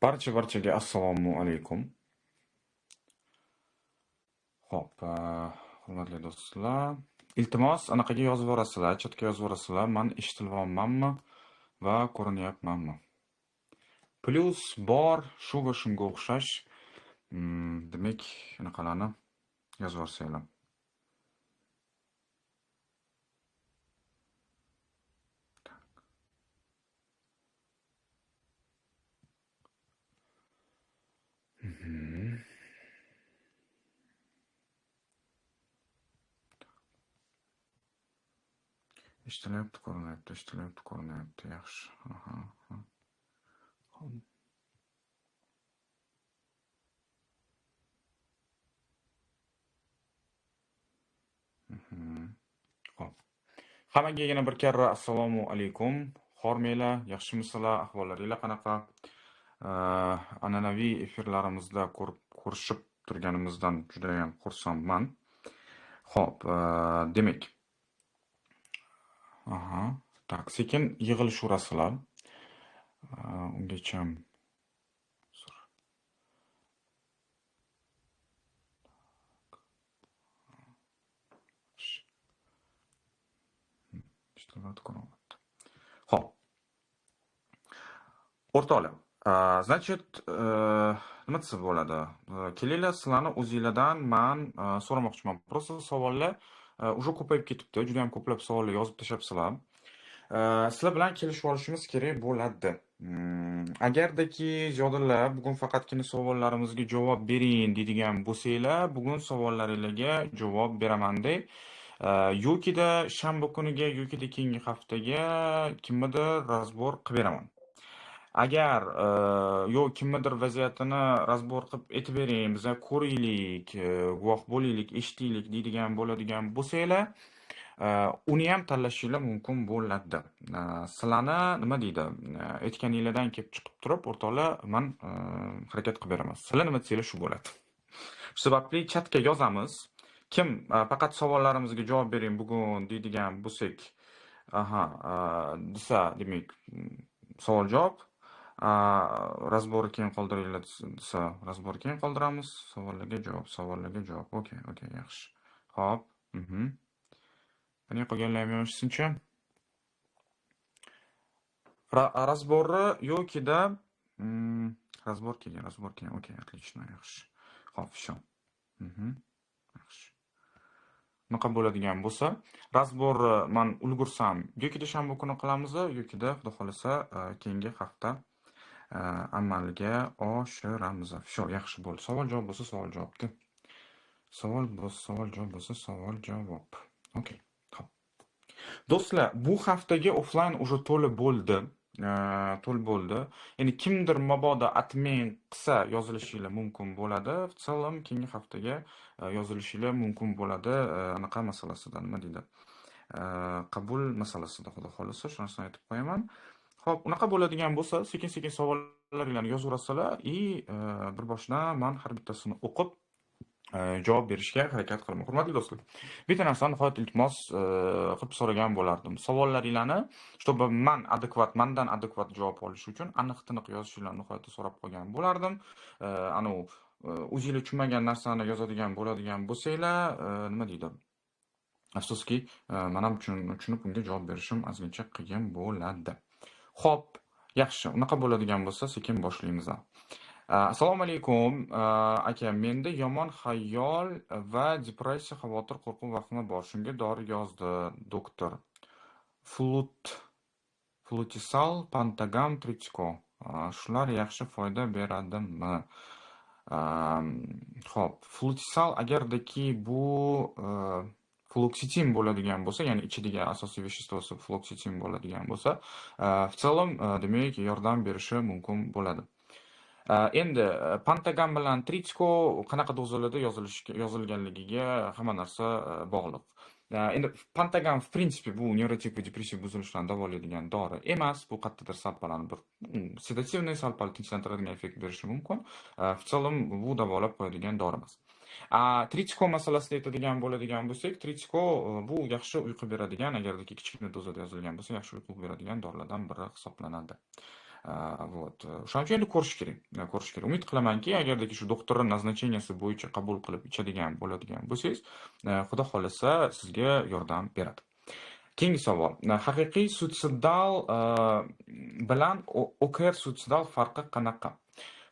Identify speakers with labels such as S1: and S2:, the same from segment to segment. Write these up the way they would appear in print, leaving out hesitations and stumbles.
S1: Barchaga assalomu alaykum. Xo'p, hurmatli do'stlar, iltimos anaqaga yozib yuborasizlar, chatga yozib yuborasizlar. Men eshitilyapmanmi va ko'rinyapmanmi? Plyus bor, shu va shunga o'xshash. Demak, anaqalarni yozib yuborsanglar. Eshitilyapti, ko'rinyapti, yaxshi. Aha. Xo'p. Xo'p. Hammaga yana bir karra assalomu alaykum. Hormanglar, yaxshimisizlar, ahvollaringlar qanaqa? An'anaviy efirlarimizda ko'rishib turganimizdan juda ham xursandman. Xo'p, demak. Tak, sekin yig'ilishaverasizlar. Ungacha Xo'p. O'rtoqlar, значит, nima desa bo'ladi? Kelinglar, sizlarni o'zingizlardan men so'ramoqchiman. Просто savollar уже ko'payib ketibdi. Juda ham ko'plab savollar yozib tashlabsizlar. Sizlar bilan kelishib olishimiz kerak bo'ladi. Agardaki ziyodallar bugun faqatgina savollarimizga javob bering deydigan bo'lsanglar, bugun savollaringizga javob beraman-da. Yokida shanba kuniga yokida keyingi haftaga kimnidir razbor qilib beraman. Agar yo kimnidir vaziyatini razbor qilib aytib bering, biza ko'raylik, guvoh bo'laylik, eshitaylik deydigan bo'ladigan bo'lsanglar, uni ham tanlashinglar mumkin bo'ladi. Sizlarni nima deydi, aytganinglardan kelib chiqib turib, o'rtoqlar, men harakat qilib beraman. Sizlar nima desanglar shu bo'ladi. Shu sababli chatga yozamiz. Kim faqat savollarimizga javob bering bugun deydigan bo'lsak, desa, demak, savol-javob. Razborni keyin qoldiringlar desa, razborni keyin qoldiramiz. Savollarga javob. Okey, yaxshi. Xo'p. Qani qolganlar ham yozishsinchi. Разборы yokida разбор kelgan. Okey, отлично, yaxshi. Xo'p, всё. Yaxshi. Bunaqa bo'ladigan bo'lsa, razborni men ulgursam, yokida shanba kuni qilamiz, yokida xudo xolasa keyingi hafta amalga oshiramiz. Всё, yaxshi bo'ldi. Savol-javob bo'lsa, savol-javobda. Savol-javob bo'lsa, savol-javob. Okey. Xo'p. Do'stlar, bu haftaga offline уже to'la bo'ldi. Ya'ni kimdir mabodo admin qilsa yozilishinglar mumkin bo'ladi. В целом keyingi haftaga yozilishinglar mumkin bo'ladi. Anaqa masalasida, nima deydi? Qabul masalasida xudo xolasa shu narsani aytib qo'yaman. Xo'p, unaqa bo'ladigan bo'lsa, sekin-sekin savollaringlarni yozaverasizlar bir boshdan men har bittasini o'qib javob berishga harakat qilaman. Hurmatli do'stlar, bitta narsani nihoyat iltimos qilib so'ragan bo'lardim. Savollaringlarni, чтобы mendan adekvat javob olish uchun aniq-tiniq yozishinglarni nihoyatda so'rab qolgan bo'lardim. O'zingizlar tushunmagan narsani yozadigan bo'ladigan bo'lsanglar, nima deydi? Afsuski, men ham tushunib unga javob berishim ozgincha qiyin bo'ladi. Xo'p, yaxshi. Unaqa bo'ladigan bo'lsa, sekin boshlaymiz. Assalomu alaykum, aka. Menda yomon xayol va depressiya, xavotir, qo'rquv vahima bor. Shunga dori yozdi doktor. Flutisal, Pantagam, Trichko. Shular yaxshi foyda beradimi? Xo'p, Flutisal agardaki bu fluoksitin bo'ladigan bo'lsa, ya'ni ichidagi asosiy veshestvosi fluoksitin bo'ladigan bo'lsa, в целом, demak, yordam berishi mumkin bo'ladi. Endi Pantagam bilan Trichko qanaqa dozalarda yozilganligiga hamma narsa bog'liq. Endi Pantagam в принципе bu nevrotik va depressiv buzilishlarni davolaydigan dori emas. Bu qattiqdir salpalarni bir sedativniy salpal tinchlantiradigan effekt berishi mumkin. В целом bu davolab qo'yadigan dori emas. Trichko masalasida aytadigan bo'ladigan bo'lsak, Trichko bu yaxshi uyqu beradigan, agardaki kichkina dozada yozilgan bo'lsa, yaxshi uyqu beradigan dorilardan biri hisoblanadi. Вот. O'shaning uchun endi ko'rish kerak. Ko'rish kerak. Umid qilamanki, agarda shu doktorning назначенияsi bo'yicha qabul qilib ichadigan bo'ladigan bo'lsangiz, Xudo xolasa sizga yordam beradi. Keyingi savol. Haqiqiy suitsidal bilan OKR suitsidal farqi qanaqa?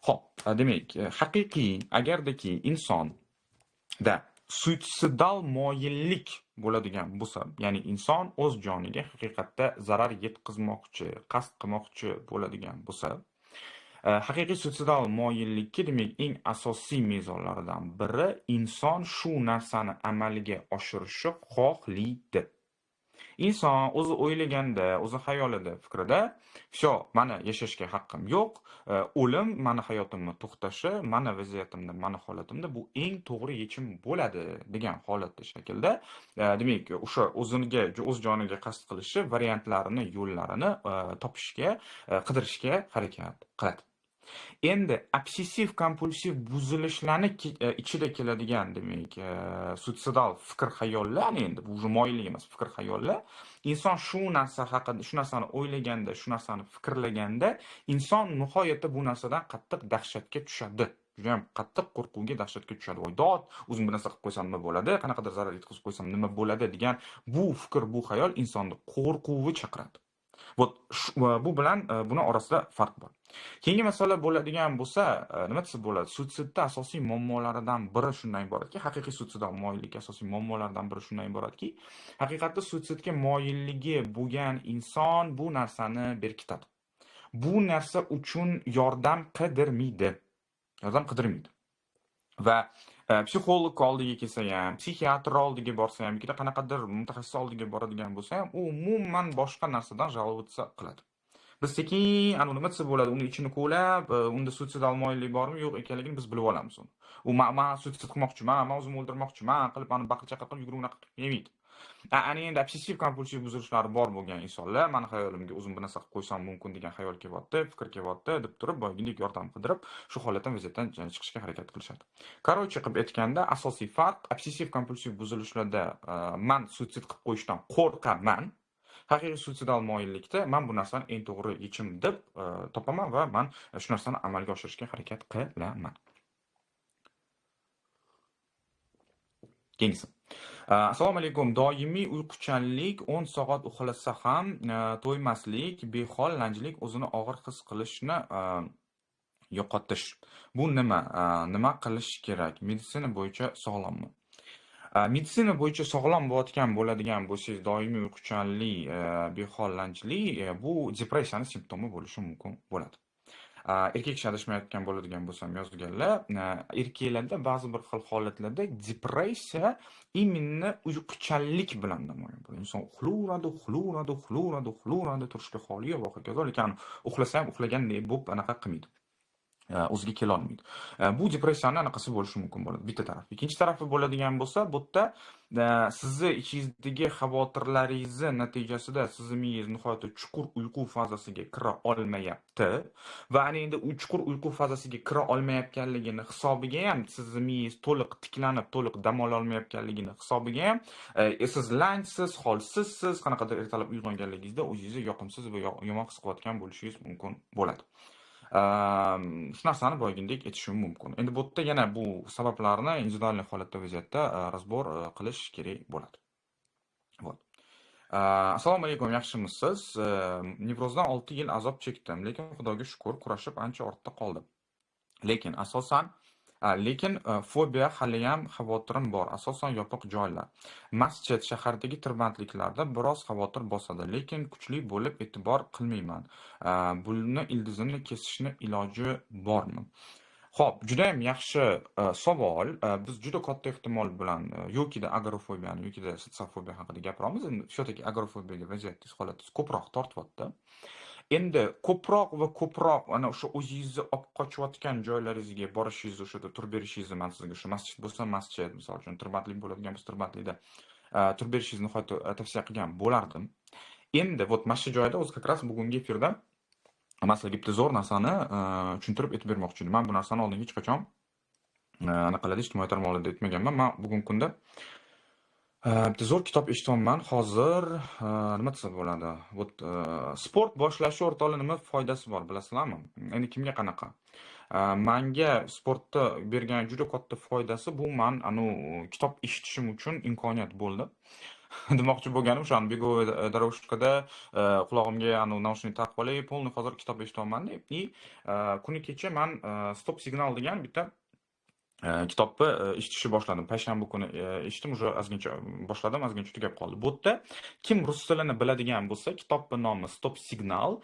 S1: Xo'p, demak, haqiqiy agardaki insonda suitsidal moyillik bo'ladigan bo'lsa, ya'ni inson o'z joniga haqiqatda zarar yetkazmoqchi, qasd qilmoqchi bo'ladigan bo'lsa, haqiqiy suitsidal moyillikka demak eng asosiy mezonlaridan biri inson shu narsani amalga oshirishni xohlaydi. Inson o'zi o'ylaganda, o'zi xayolida, fikrida, "Всё, mana yashashga haqqim yo'q, o'lim mani hayotimni to'xtashi, mana vaziyatimda, mana holatimda bu eng to'g'ri yechim bo'ladi" degan holatda shaklda, demak, o'sha o'z joniga qasd qilishi variantlarini, yo'llarini topishga, qidirishga harakat qiladi. Endi obsessiv kompulsiv buzilishlarni ichida keladigan demak, suitsidal fikr-xayollar, endi bu moyillik emas, fikr-xayollar. Inson shu narsa haqida, shu narsani o'ylaganda, shu narsani fikrlaganda, inson nihoyatda bu narsadan qattiq dahshatga tushadi. Juda ham qattiq qo'rquvga, dahshatga tushadi. Voy dod, o'zim bir narsa qilib qo'ysam nima bo'ladi? Qanaqadir zarar yetkazib qo'ysam nima bo'ladi degan bu fikr, bu xayol insonni qo'rquvga chaqiradi. Bu bilan buni orasida farq bor. Keyingi masala bo'ladigan bo'lsa, nima desa bo'ladi? Suitsidda asosiy muammolaridan biri shundan iboratki, haqiqiy suitsidal moyillik asosiy muammolaridan biri shundan iboratki, haqiqatda suitsidga moyilligi bo'lgan inson bu narsani berkitadi. Bu narsa uchun yordam qidirmaydi. Va psixolog oldiga kelsa ham, psixiatr oldiga borsa ham, yoki qanaqadir mutaxassis oldiga boradigan bo'lsa ham, u umuman boshqa narsadan жаловаться qiladi. Biz sekin, nima desa bo'ladi, uni ichini ko'lab, unda suitsidal moyillik bormi, yo'q ekanligini biz bilib olamiz uni. U men suitsid qilmoqchiman, men o'zimni o'ldirmoqchiman qilib, baqir-chaqir qilib yugurib unaqa qilib yemaydi. Ana endi obsessiv kompulsiv buzilishlari bor bo'lgan insonlar, meni hayolimga o'zim bir narsa qilib qo'ysam mumkin degan xayol kelyapti, fikr kelyapti deb turib, boyagidek yordam qidirib, shu holatdan, vaziyatdan chiqishga harakat qilishadi. Короче qilib aytganda, asosiy farq obsessiv kompulsiv buzilishlarda men suitsid qilib qo'yishdan qo'rqaman. Haqiqiy suitsidal moyillikda men bu narsani eng to'g'ri yechim deb topaman va men shu narsani amalga oshirishga harakat qilaman. Keyingisi. Assalomu alaykum. Doimiy uyquchanlik, 10 soat uxlasa ham to'ymaslik, behollanchlik, o'zini og'ir his qilishni yo'qotish. Bu nima? Nima qilish kerak? Meditsina bo'yicha sog'lommi? Meditsina bo'yicha sog'lom bo'ladigan bo'lsangiz, doimiy uyquchanlik, behollanchlik bu depressiyaning simptomi bo'lishi mumkin bo'ladi. Erkak kishi adashmayotgan bo'ladigan bo'lsam yozganlar, erkaklarda ba'zi bir xil holatlarda depressiya именно uyquchanlik bilan namoyon bo'ladi. Inson uxluradi, turishga holi yo'q, hokazo, lekin uxlasa ham uxlagandek bo'lib anaqa qilmaydi. O'ziga kela olmaydi. Bu depressiyaning anaqasi bo'lishi mumkin bo'ladi, bitta tarafi. Ikkinchi tarafi bo'ladigan bo'lsa, bu yerda sizni ichingizdagi xavotirlaringiz natijasida sizni miyangiz nihoyatda chuqur uyqu fazasiga kira olmayapti va ana endi u chuqur uyqu fazasiga kira olmayotganligini hisobiga ham sizni miyangiz to'liq tiklanib, to'liq dam ola olmayotganligini hisobiga ham siz lanchsiz, holsizsiz, qanaqadir ertalab uyg'onganligingizda o'zingizni yoqimsiz va yomon his qilayotgan bo'lishingiz mumkin bo'ladi. Shu narsani boyagidek aytishim mumkin. Endi bu yerda yana bu sabablarni individual holatda, vaziyatda razbor qilish kerak bo'ladi. Вот. Assalomu alaykum, yaxshimisiz? Nevrozdan 6 yil azob chekdim, lekin Xudoga shukr, kurashib ancha ortda qoldim. Lekin fobiya hali ham xavotirim bor, asosan yopiq joylar. Masjid, shahardagi tirbandliklarda biroz xavotir bosadi, lekin kuchli bo'lib e'tibor qilmayman. Buni ildizini kesishni iloji bormi? Xo'p, juda ham yaxshi savol. Biz juda katta ehtimol bilan yokida agorafobiyani, yokida sitsofobiya haqida gapiramiz. Endi shotaki agorafobiyaga vaziyatingiz holatingiz ko'proq tortyapti. Endi ko'proq ana o'sha o'zingizni olib qochayotgan joylaringizga borishingiz, o'shada turib berishingizni men sizga shu masjid bo'lsa masjid, misol uchun tirbandlik bo'ladigan bo'lsa tirbandlikda turib berishingizni nihoyatda tavsiya qilgan bo'lardim. Endi mana shu joyda o'zi как раз bugungi efirda masalan bitta zo'r narsani tushuntirib aytib bermoqchi edim. Men bu narsani oldin hech qachon ijtimoiy tarmoqlarda aytmaganman. Men bugungi kunda Bitta zo'r kitob eshityapman hozir. Nima desa bo'ladi? Sport boshlashi o'rtoqlar nima foydasi bor, bilasizlarmi? Endi kimga qanaqa? Menga sportda bergan juda katta foydasi bu kitob eshitishim uchun imkoniyat bo'ldi. Demoqchi bo'lganim o'shani bego'y дорожкада qulog'imga naushnik taqib olib, полный hozir kitob eshityapman-da. Kuni kecha men Stop Signal degan bitta kitobni eshitishni boshladim. Payshanba kuni eshitdim, уже ozgincha boshladim, ozgincha tugab qoldi. Bu yerda kim rus tilini biladigan bo'lsa, kitobning nomi Stop Signal.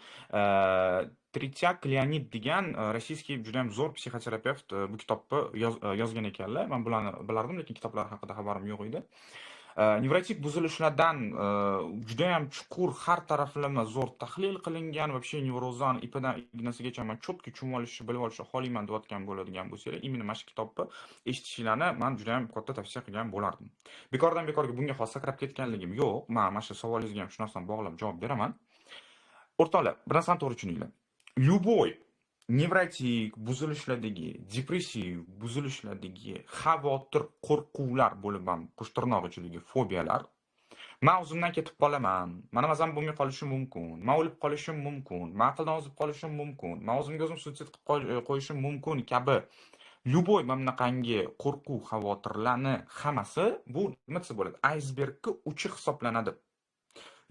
S1: Tritiak Leonid degan rossiyskiy juda ham zo'r psixoterapevt bu kitobni yozgan ekanlar. Men bularni bilardim, lekin kitoblar haqida xabarim yo'q edi. Nevrotik buzilishlardan juda ham chuqur, har taraflama zo'r tahlil qilingan, вообще nevrozdan ipidan ignasigacha men cho'tki tushunib olishni, bilib olishni xohlayman deyotgan bo'ladigan bo'lsanglar, imенно mana shu kitobni eshitishinglarni men juda ham katta tavsiya qilgan bo'lardim. Bekordan bekorga bunga hozir sakrab ketganligim yo'q. Men mana shu savolingizga ham shu narsani bog'lab javob beraman. O'rtoqlar, bir narsani to'g'ri tushuninglar. Любой nevrotik buzilishlardagi, depressiv buzilishlardagi xavotir, qo'rquvlar bo'lib ham qo'shtirnoq ichidagi fobiyalar, men o'zimdan ketib qolaman, mana mazam bo'lmay qolishim mumkin, men o'lib qolishim mumkin, men aqldan ozib qolishim mumkin, men o'zimga o'zim suitsid qilib qo'yishim mumkin kabi любой mana bunaqangi qo'rquv, xavotirlarni hammasi bu nima desa bo'ladi? Aysbergga uchi hisoblanadi.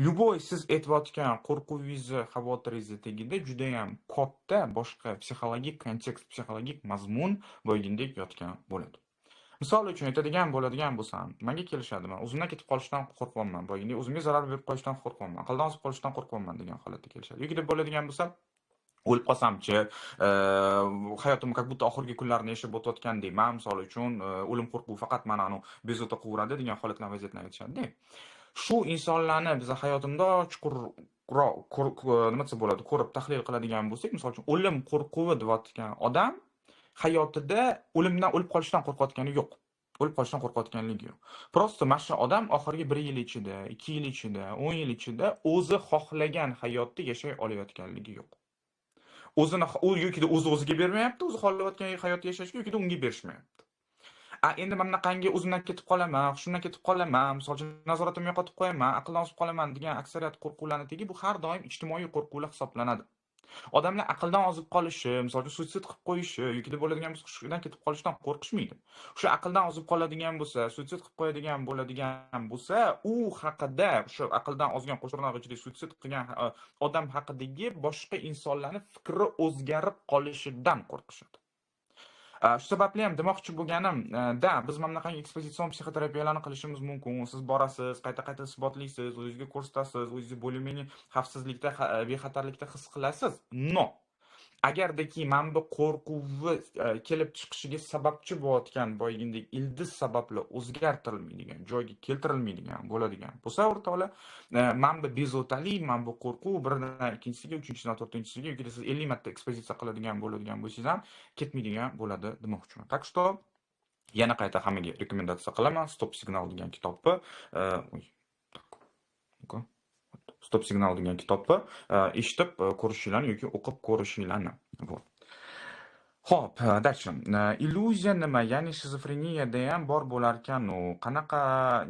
S1: Любой siz aytayotgan qo'rquvingizni, xavotiringizni tagida juda ham katta boshqa psixologik kontekst, psixologik mazmun bo'lgandek yotgan bo'ladi. Misol uchun aytadigan bo'ladigan bo'lsam, menga kelishadi, men o'zimdan ketib qolishdan qo'rqyapman, bo'lganda o'zimga zarar berib qo'yishdan qo'rqyapman, aqldan ozib qolishdan qo'rqyapman degan holatda kelishadi. Yoki deb bo'ladigan bo'lsa, o'lib qolsamchi, hayotimni как будто oxirgi kunlarini yashab o'tayotgandek, men misol uchun o'lim qo'rquvi faqat meni bezovta qilaveradi degan holatlar, vaziyatlarni aytishadi-da. Shu insonlarni biz hayotimda chuqurroq nima desa bo'ladi, ko'rib tahlil qiladigan bo'lsak, misol uchun o'lim qo'rquvi deyotgan odam hayotida o'limdan o'lib qolishdan qo'rqayotgani yo'q. O'lib qolishdan qo'rqayotganligi yo'q. Prosta mana shu odam oxirgi 1 yil ichida, 2 yil ichida, 10 yil ichida o'zi xohlagan hayotni yashay olayotganligi yo'q. O'zini yoki o'ziga bermayapti, o'zi xohlayotgan hayotni yashashga yoki unga berishmayapti. Endi men bunaqangi o'zimdan ketib qolaman, hushimdan ketib qolaman, misol uchun nazoratimni yo'qotib qo'yaman, aqldan ozib qolaman degan aksariyat qo'rquvlarning tagi bu har doim ijtimoiy qo'rquvlar hisoblanadi. Odamlar aqldan ozib qolishi, misol uchun suitsid qilib qo'yishi yoki deb bo'ladigan bo'lsa, hushidan ketib qolishdan qo'rqishmaydi. O'sha aqldan ozib qoladigan bo'lsa, suitsid qilib qo'yadigan bo'lsa, u haqida, o'sha aqldan ozgan qo'shtirnoq ichida suitsid qilgan odam haqidagi boshqa insonlarning fikri o'zgarib qolishidan qo'rqishadi. Shu sababli ham demoqchi bo'lganim, biz mana bunaqangi ekspozitsion psixoterapiyalarni qilishimiz mumkin. Siz borasiz, qayta-qayta isbotlaysiz, o'zingizga ko'rsatasiz, o'zingizni bo'lmini xavfsizlikda, bexatarlikda his qilasiz. No. Agardaki mana bu qo'rquvni kelib chiqishiga sababchi bo'layotgan bo'lgandek ildiz sabablar o'zgartirilmaydigan, joyga keltirilmaydigan bo'ladigan bo'lsa, o'rtoqlar, mana bu bezovtalik, mana bu qo'rquv biridan ikkinchisiga, uchinchisidan to'rtinchisiga yoki siz 50 marta ekspozitsiya qiladigan bo'lsangiz ham ketmaydigan bo'ladi demoqchiman. Tak что yana qayta hammaga rekomendatsiya qilaman. Stop Signal degan kitobni Stop Signal degan kitobni eshitib ko'rishinglarni yoki o'qib ko'rishinglarni. Xo'p, dальше. Illyuziya nima? Ya'ni shizofreniyada ham bor bo'lar ekan, qanaqa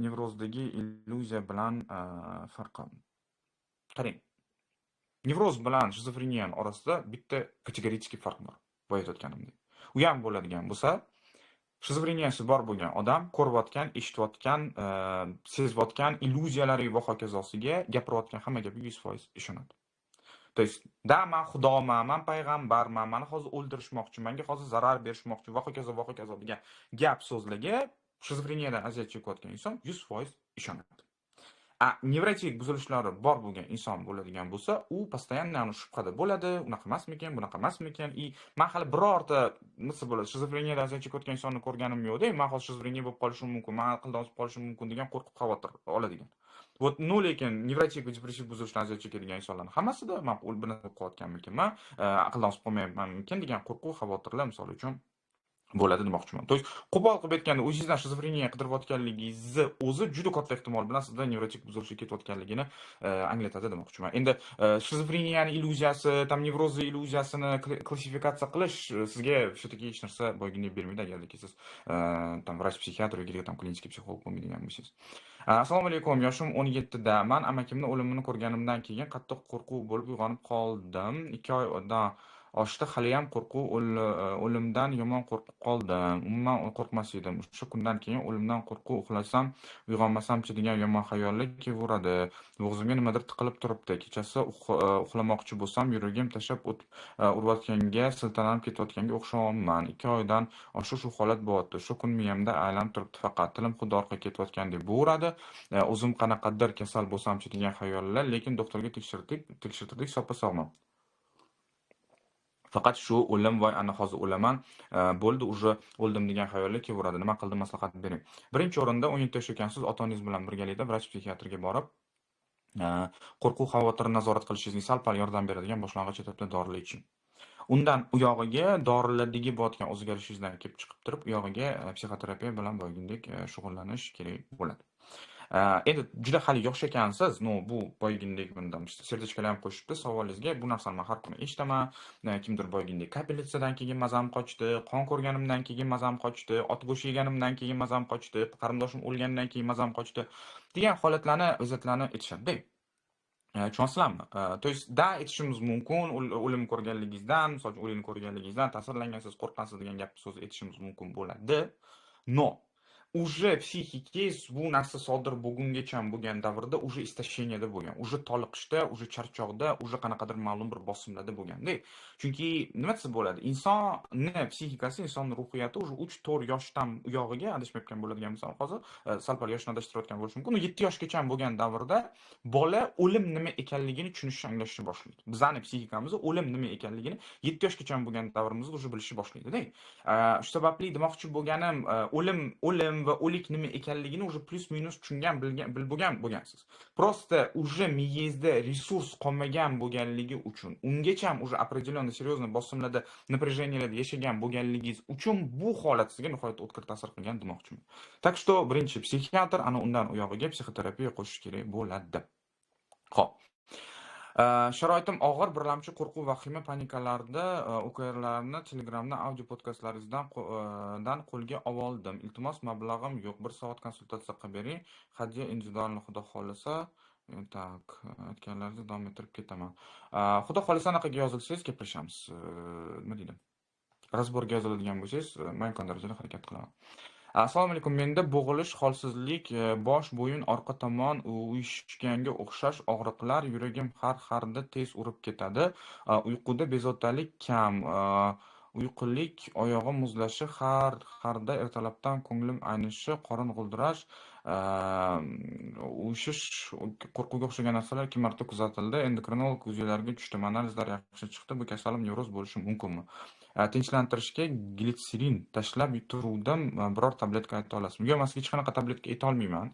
S1: nevrozdagi illyuziya bilan farqi? Qarang. Nevroz bilan shizofreniyaning orasida bitta kategorический farq bor. Bu aytayotganimdek. U ham bo'ladigan bo'lsa, shizofreniyasi bor bo'lgan odam ko'rayotgan, eshitayotgan, sezayotgan illyuziyalari va hokazosiga gapirayotgan hamma gapiga 100% ishonadi. То есть, men xudoman, men payg'ambarman, meni hozir o'ldirishmoqchi, menga hozir zarar berishmoqchi va hokazo degan gap so'zlarga shizofreniyadan aziyat chekayotgan inson 100% ishonadi. Nevrotik buzilishlari bor bo'lgan inson bo'ladigan bo'lsa, u постоянно shubhada bo'ladi, unaqa emasmikan, bunaqa emasmikan. Men hali birorta nima bo'ladi, shizofreniyadan aziyat chekayotgan insonni ko'rganim yo'q-da, men hozir shizofreniya bo'lib qolishim mumkin, men aqldan ozib qolishim mumkin degan qo'rqib xavotir oladigan. Lekin nevrotik va depressiv buzilishdan aziyat chekadigan insonlarning hammasida men buni qilayotganmikan, aqldan ozib qolmayapmanmikan degan qo'rquv, xavotirlar misol uchun bo'ladi demoqchiman. То есть, qo'pol qilib aytganda, o'zingizdan shizofreniya qidirayotganligingizni o'zi juda katta ehtimol bilan sizda nevrotik buzilishga ketayotganligini anglatadi demoqchiman. Endi shizofreniyani illyuziyasi, tam nevrozni illyuziyasini klassifikatsiya qilish sizga все-таки hech narsa boyginlik bermaydi agarki siz tam vrach psixiatr yoki tam klinik psixolog bo'lmaydigan bo'lsangiz. Assalomu alaykum. Yoshim 17da. Men amakimni o'limini ko'rganimdan keyin qattiq qo'rquv bo'lib uyg'onib qoldim. 2 oydan oshdi, haliyam qo'rquv o'limdan yomon qo'rqib qoldim. Umuman qo'rqmas edim. O'sha kundan keyin o'limdan qo'rquv, uxlasam, uyg'onmasamchi degan yomon xayollar kelaveradi. Bo'g'zimga nimadir tiqilib turibdi. Kechasi uxlamoqchi bo'lsam, yuragim tashlab urayotganga, siltanib ketayotganga o'xshayapman. 2 oydan oshiq shu holat bo'lyapti. Shu kun miyamda aylanib turibdi faqat. Tilim xuddi orqaga ketayotgandek bo'radi. O'zim qanaqadir kasal bo'lsamchi degan xayollar, lekin doktorga tekshirtirdik, soppa-sog'man. Faqat shu o'lim, voy ana hozir o'laman, bo'ldi, уже o'ldim degan xayollar kelaveradi. Nima qildim, maslahat bering. Birinchi o'rinda 17 yosh ekansiz, ota-onangiz bilan birgalikda vrach psixiatrga borib, qo'rquv xavotirni nazorat qilishingizga sal-pal yordam beradigan boshlang'ich etapda dorilar iching. Undan u yog'iga dorilardagi bo'layotgan o'zgarishingizdan kelib chiqib turib, u yog'iga psixoterapiya bilan boyagindek shug'ullanish kerak bo'ladi. Endi juda hali yosh ekansiz, bu boyagindek bundan sertichkalar ham qo'shibdi savolingizga. Bu narsani men har kuni eshitaman. Kimdir boyagindek kapellitsadan keyin mazam qochdi, qon ko'rganimdan keyin mazam qochdi, ot go'shti yeganimdan keyin mazam qochdi, qarindoshim o'lgandan keyin mazam qochdi degan holatlarni o'zatlarni aytishadi. Tushunasizlarmi? То есть, da aytishimiz mumkin, o'lim ko'rganligingizdan, misol uchun o'limni ko'rganligingizdan ta'sirlangansiz, qo'rqqansiz degan gap so'z aytishimiz mumkin bo'ladi. No, уже psixikangiz bu narsa sodir bo'lgungacha bo'lgan davrda уже истощенияda bo'lgan, уже toliqishda, уже charchoqda, уже qanaqadir ma'lum bir bosimlarda bo'lganda. Chunki nima desa bo'ladi? Insonni psixikasi, insonning ruhiyati уже 3-4 yoshdan u yog'iga adashmayotgan bo'ladigan bo'lsam, hozir sal-pal yoshni adashtirayotgan bo'lishi mumkin. 7 yoshgacha bo'lgan davrda bola o'lim nima ekanligini tushunishni, anglashni boshlaydi. Bizning psixikamiz o'lim nima ekanligini 7 yoshgacha bo'lgan davrimizda уже bilishni boshlaydi-da. Shu sababli demoqchi bo'lganim, o'lim va o'lik nima ekanligini уже plus-minus tushungan, bilib bo'lgansiz. Просто уже miyangizda resurs qolmagan bo'lganligi uchun, ungacha ham уже определенно серьезно bosimlarda, напряжениyalarda yashagan bo'lganligingiz uchun bu holat sizga nihoyat o'tkir ta'sir qilgan demoqchiman. Так что birinchi psixiatr, ana undan u yog'iga psixoterapiya qo'shish kerak bo'ladi. Xo'p. Sharoitim og'ir, birlamchi qo'rquv, vahima, panikalarda OKRlarni Telegramda audio podkastlaringizdan qo'lga oldim. Iltimos, mablag'im yo'q. 1 soat konsultatsiya qilib bering. Hadya individualni xudo xolasa. Tak, aytganlaringizni davom ettirib ketaman. Xudo xolasa anaqaga yozilsangiz gaplashamiz. Nima deydi? Razborga yoziladigan bo'lsangiz, men imkon darajada harakat qilaman. Assalomu alaykum. Menda bo'g'ilish, holsizlik, bosh, bo'yin, orqa tomon uyushganga o'xshash og'riqlar, yuragim har-harda tez urib ketadi. Uyquda bezovtalik kam, uyqulik, oyog'im muzlashi, har-harda ertalabdan ko'nglim aynishi, qorin g'ildirash, uyushish, qo'rquvga o'xshagan narsalar 2 marta kuzatildi. Endokrinolog hujayralarga tushdim. Analizlar yaxshi chiqdi. Bu kasallik nevroz bo'lishi mumkinmi? Tinchlantirishga glitserin tashlab turuvdim. Biror tabletka ayta olasizmi? Yo'q, men hech qanaqa tabletka ayta olmayman.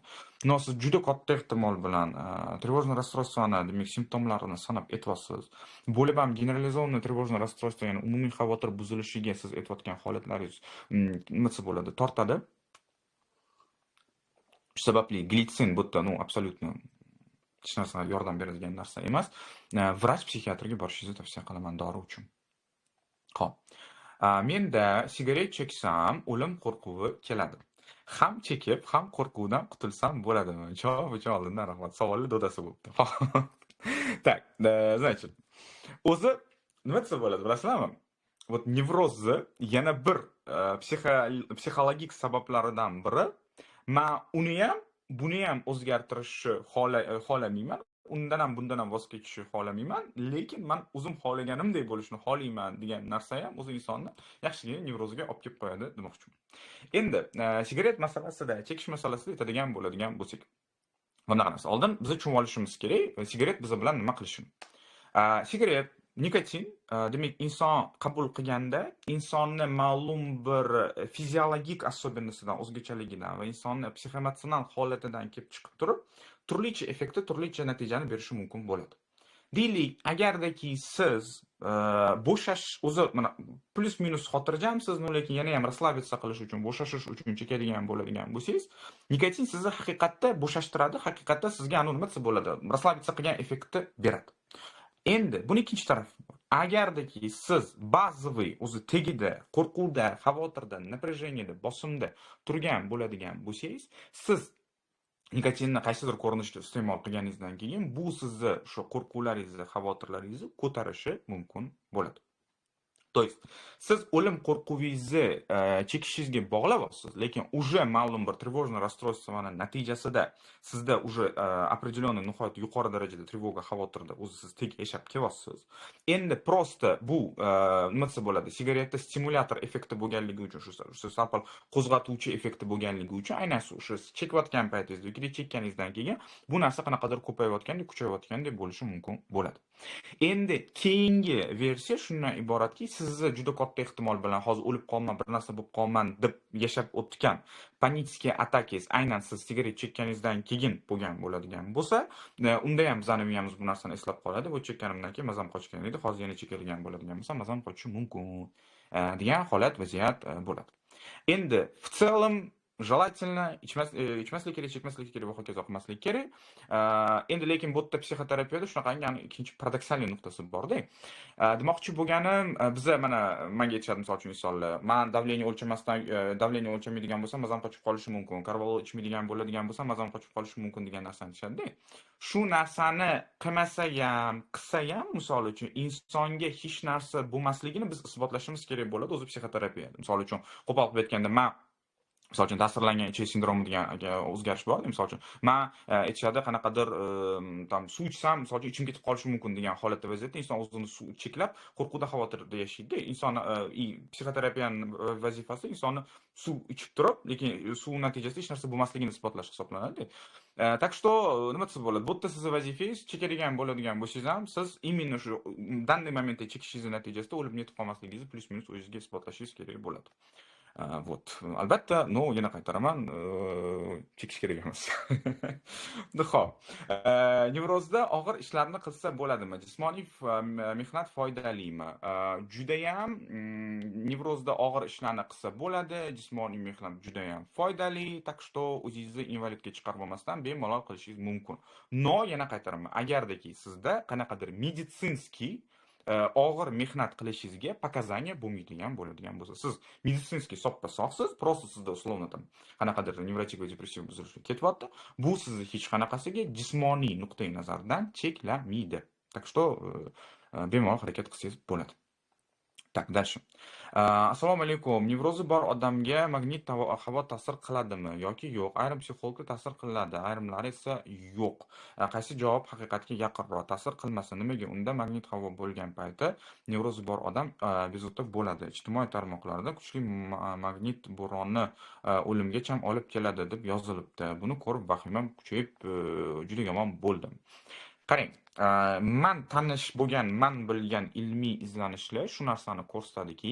S1: Siz juda katta ehtimol bilan тревожное расстройствоni, demak, simptomlarini sanab aytyapsiz. Bo'lib ham generalizovanное тревожное расстройство, ya'ni umumiy xavotir buzilishiga siz aytayotgan holatlaringiz nima desa bo'ladi, tortadi. Shu sababli glitsin bu yerda absolyutno hech narsa yordam beradigan narsa emas. Vrach psixiatrga borishingizni tavsiya qilaman dori uchun. Xo'p. Menda sigaret cheksam o'lim qo'rquvi keladi. Ham chekib, ham qo'rquvdan qutulsam bo'ladimi? Javob uchun oldindan rahmat. Savolli dodasi bo'libdi. Tak, значит, o'zi nima desa bo'ladi, bilasizlarmi? Вот nevrozni yana bir psixologik sabablaridan biri, men buni ham o'zgartirishni xohlamayman. Undan ham bundan ham voz kechishni xohlamayman, lekin men o'zim xohlaganimdek bo'lishni xohlayman degan narsa ham o'z insonni yaxshigina nevrozga olib kelib qo'yadi demoqchiman. Endi sigaret masalasida, chekish masalasida aytadigan bo'ladigan bo'lsak, bunaqa narsa. Oldin biz tushunib olishimiz kerak, sigaret biz bilan nima qilishini. Sigaret, nikotin, demak, inson qabul qilganda insonni ma'lum bir fiziologik особенностidan, o'zgachaligidan va insonni psixoemotsional holatidan kelib chiqib turib, turlicha effektni, turlicha natijani berishi mumkin bo'ladi. Deylik, agardaki siz bo'shash o'zi mana plus minus xotirjamsiz, lekin yana ham расслабиться qilish uchun, bo'shashish uchun chekadigan bo'ladigan bo'lsangiz, nikotin sizni haqiqatda bo'shashtiradi, haqiqatda sizga nima desa bo'ladi, расслабиться qilgan effektni beradi. Endi buni ikkinchi tarafi bor. Agardaki siz bazaviy o'zi tegida, qo'rquvda, xavotirda, напряженияda, bosimda turgan bo'ladigan bo'lsangiz, siz nikotinni qaysidir ko'rinishda iste'mol qilganingizdan keyin bu sizni o'sha qo'rquvlaringizni, xavotirlaringizni ko'tarishi mumkin bo'ladi. То есть siz o'lim qo'rquvingizni chekishingizga bog'lab olasiz, lekin уже ma'lum bir тревожный расстройствоning natijasida sizda уже определенный nihoyat yuqori darajada trevoga, xavotirda o'zi siz tek yashab kelyapsiz. Endi prosta bu nima desa bo'ladi, sigareta stimulyator effekti bo'lganligi uchun, shu sapal qo'zg'atuvchi effekti bo'lganligi uchun, aynan o'sha chekayotgan paytingizda yoki chekkaningizdan keyin bu narsa qanaqadir ko'payayotgandek, kuchayayotgandek bo'lishi mumkin bo'ladi. Endi keyingi versiya shundan iboratki, sizni juda katta ehtimol bilan hozir o'lib qolman, bir narsa bo'lib qolman deb yashab o'tgan panический atakangiz aynan siz sigaret chekkaningizdan keyin bo'lgan bo'ladigan bo'lsa, unda ham bizning miyamiz bu narsani eslab qoladi. Bu chekkanimdan keyin mazam qochgan edi, hozir yana chekadigan bo'ladigan bo'lsa, mazam qochishi mumkin degan holat, vaziyat bo'ladi. Endi в целом желательно ichmaslik kerak, chekmaslik kerak va hokazo qilmaslik kerak. Endi lekin bu yerda psixoterapiyada shunaqangi ikkinchi paradoksalniy nuqtasi bor-da. Demoqchi bo'lganim, biza mana menga aytishadi misol uchun insonlar, men davleniya o'lchamasdan, davleniya o'lchamaydigan bo'lsam, mazam qochib qolishi mumkin. Karvalol ichmaydigan bo'ladigan bo'lsam, mazam qochib qolishi mumkin degan narsani aytishadi-da. Shu narsani qilmasa ham, qilsa ham, misol uchun insonga hech narsa bo'lmasligini biz isbotlashimiz kerak bo'ladi o'zi psixoterapiyada. Misol uchun, qo'pol qilib aytganda, men misol uchun ta'sirlangan ichish sindromi degan o'zgarish bor. Misol uchun, men aytishadi qanaqadir tam suv ichsam, misol uchun ichim ketib qolishi mumkin degan holatda vaziyatda inson o'zini suv cheklab, qo'rquvda, xavotirda yashaydi. Inson psixoterapiyaning vazifasi insonni suv ichib turib, lekin suv natijasida hech narsa bo'lmasligini isbotlash hisoblanadi. Так что nima desa bo'ladi? Bu yerda sizning vazifangiz chekadigan bo'ladigan bo'lsangiz ham, siz именно shu данный momentda chekishingiz natijasida o'lib netib qolmasligingizni plus minus o'zingizga isbotlashingiz kerak bo'ladi. Вот. Albatta, yana qaytaraman, chekish kerak emas. Xo'p. Nevrozda og'ir ishlarni qilsa bo'ladimi? Jismoniy mehnat foydalimi? Juda ham nevrozda og'ir ishlarni qilsa bo'ladi, jismoniy mehnat juda ham foydali, так что o'zingizni invalidga chiqarib olmasdan bemalol qilishingiz mumkin. No, yana qaytaraman. Agardaki sizda qanaqadir meditsinskiy og'ir mehnat qilishingizga показания bo'lmaydigan bo'ladigan bo'lsa, siz meditsinskiy soppa-sog'siz, просто sizda условно там qanaqadir nevrotik va depressiv buzilish ketyapti, bu sizni hech qanaqasiga jismoniy nuqtai nazardan cheklamaydi. Так что bemalol harakat qilsangiz bo'ladi. Так, дальше. Assalomu alaykum. Nevrozi bor odamga magnit havo ta'sir qiladimi yoki yo'q? Ayrim psixologga ta'sir qiladi, ayrimlari esa yo'q. Qaysi javob haqiqatga yaqinroq? Ta'sir qilmasa nimaga unda magnit havo bo'lgan payti nevrozi bor odam bezovta bo'ladi? Ijtimoiy tarmoqlarda kuchli magnit bo'roni o'limgacha olib keladi deb yozilibdi. Buni ko'rib vahimam kuchayib juda yomon bo'ldim. Qarang, men tanish bo'lgan, men bilgan ilmiy izlanishlar shu narsani ko'rsatadiki,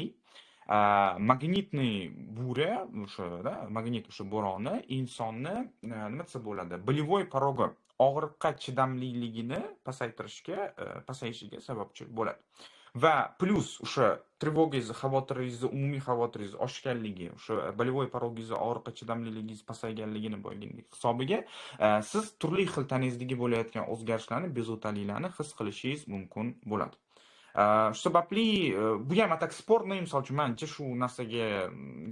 S1: magnitniy bo'ra, o'sha magnit o'sha bo'roni insonni nima desa bo'ladi, болевой пороги, og'riqqa chidamliligini pasayishiga sababchi bo'ladi. Va plus o'sha trevogangizni, xavotiringizni, umumiy xavotiringizni oshganligi, o'sha болевой пороgingizni, og'riqqa chidamliligingiz pasayganligini hisobiga siz turli xil taningizdagi bo'layotgan o'zgarishlarni, bezovtaliklarni his qilishingiz mumkin bo'ladi. Shu sababli bu ham atak sportniy, misol uchun mencha shu narsaga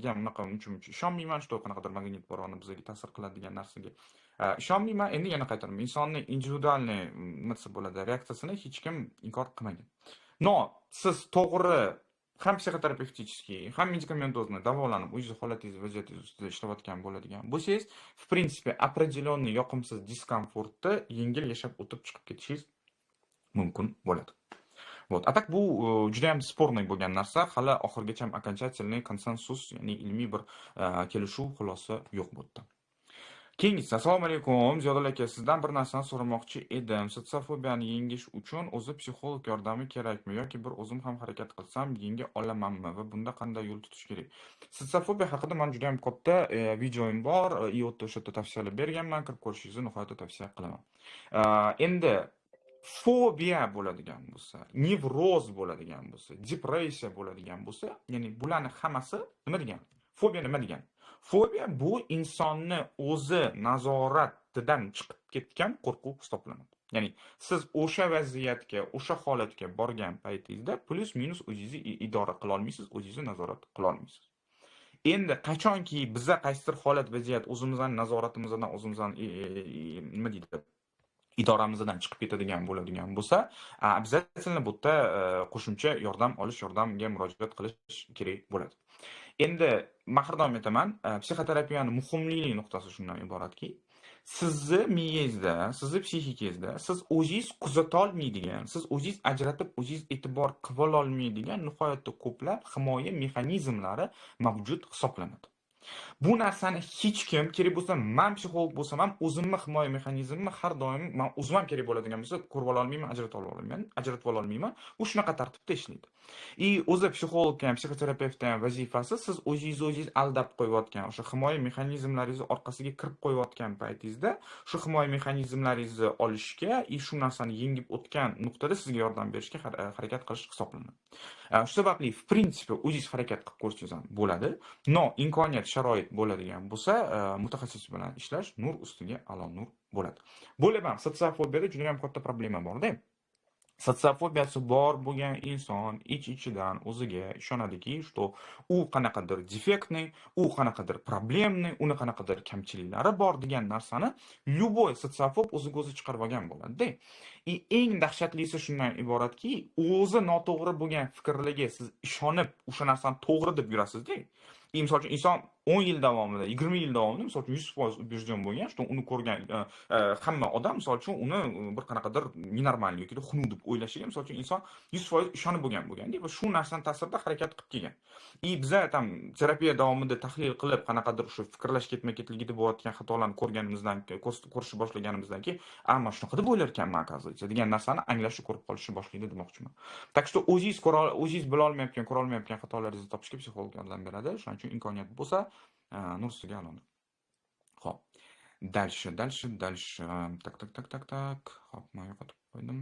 S1: ham unaqa uncha ishonmayman, shu qanaqadir magnit bo'roni bizga ta'sir qiladi degan narsaga ishonmayman. Endi yana qaytaraman, insonning individualniy nima desa bo'ladi, reaksiyasini hech kim inkor qilmagan. No, siz to'g'ri ham psixoterapevtический, ham medikamentozno davolanib, o'zingiz holatingiz, vaziyatingiz ustida ishlayotgan bo'ladigan bo'lsangiz, в принципе, определенный yoqimsiz diskomfortni yengil yashab o'tib chiqib ketishingiz mumkin bo'ladi. Вот. A tak bu juda ham sporniy bo'lgan narsa, hali oxirgacha окончательный konsensus, ya'ni ilmiy bir kelishuv, xulosa yo'q bu yerda. Keyingisi, assalomu alaykum. Ziyodulla aka, sizdan bir narsani so'ramoqchi edim. Sotsiofobiyani yengish uchun o'zi psixolog yordami kerakmi yoki bir o'zim ham harakat qilsam yenga olamanmi va bunda qanday yo'l tutish kerak? Sotsiyofobiya haqida men juda ham katta videoim bor, o'sha yerda tavsiyalar berganman, kirib ko'rishingizni nihoyatda tavsiya qilaman. Endi fobiya bo'ladigan bo'lsa, nevroz bo'ladigan bo'lsa, depressiya bo'ladigan bo'lsa, ya'ni bularning hammasi nima degani? Fobiya nima degani? Fobiya bu insonni o'zi nazoratidan chiqib ketgan qo'rquv hisoblanadi. Ya'ni siz o'sha vaziyatga, o'sha holatga borgan paytingizda plus minus o'zingizni idora qila olmaysiz, o'zingizni nazorat qila olmaysiz. Endi qachonki biza qaysidir holat, vaziyat o'zimizning nazoratimizdan, o'zimizning nima deydi, idoramizdan chiqib ketadigan bo'ladigan bo'lsa, обязательно bu yerda qo'shimcha yordam olish, yordamga murojaat qilish kerak bo'ladi. Endi har doim aytaman, psixoterapiyani muhimligi nuqtasi shundan iboratki, sizni miyangizda, sizni psixikangizda siz o'zingiz kuzata olmaydigan, siz o'zingiz ajratib, o'zingiz e'tibor qila olmaydigan nihoyatda ko'plab himoya mexanizmlari mavjud hisoblanadi. Bu narsani hech kim, kerak bo'lsa, men psixolog bo'lsam ham o'zimni himoya mexanizmimni har doim men o'zim ham kerak bo'ladigan bo'lsa ko'rib ola olmayman, ajratib ola olmayman. U shunaqa tartibda ishlaydi. O'zi psixolog ham, psixoterapevt ham vazifasi siz o'zingiz aldab qo'yayotgan, o'sha himoya mexanizmlaringizni orqasiga kirib qo'yayotgan paytingizda, shu himoya mexanizmlaringizni olishga, shu narsani yengib o'tgan nuqtada sizga yordam berishga harakat qilish hisoblanadi. Shu sababli, в принципе, o'zingiz harakat qilib ko'rishingiz ham bo'ladi. No, imkoniyat, sharoit bo'ladigan bo'lsa, mutaxassis bilan ishlash nur ustiga alo nur bo'ladi. Bo'lib ham sotsiofobiyada juda ham katta problema bor-da. Sotsiofobiyasi bor bo'lgan inson ichidan o'ziga ishonadiki, что u qanaqadir defektniy, u qanaqadir problemniy, uni qanaqadir kamchiliklari bor degan narsani любой sotsiofоб o'ziga o'zi chiqarib olgan bo'ladi-da. Eng dahshatlisi shundan iboratki, o'zi noto'g'ri bo'lgan fikrlarga siz ishonib, o'sha narsani to'g'ri deb yurasiz-da. Misol uchun inson 10 yil davomida, 20 yil davomida misol uchun 100% убежден bo'lgan, что uni ko'rgan hamma odam misol uchun uni bir qanaqadir nenormal yoki xunuk deb o'ylashiga misol uchun inson 100% ishonib bo'lgan va shu narsaning ta'sirida harakat qilib kelgan. Biza ham terapiya davomida tahlil qilib, qanaqadir o'sha fikrlash ketma-ketligida bo'layotgan xatolarni ko'rganimizdan, ko'rishni boshlaganimizdan keyin, "Ammo shunaqa deb o'ylar ekanman, оказывается" degan narsani anglashni, ko'rib qolishni boshlaydi demoqchiman. Так что o'zingiz bila olmayotgan, ko'ra olmayotgan xatolaringizni topishga psixolog yordam beradi. Shuning uchun imkoniyat bo'lsa, nur ustiga alo nur. Xo'p. Дальше. Так. Xo'p, men yo'qotib qo'ydim.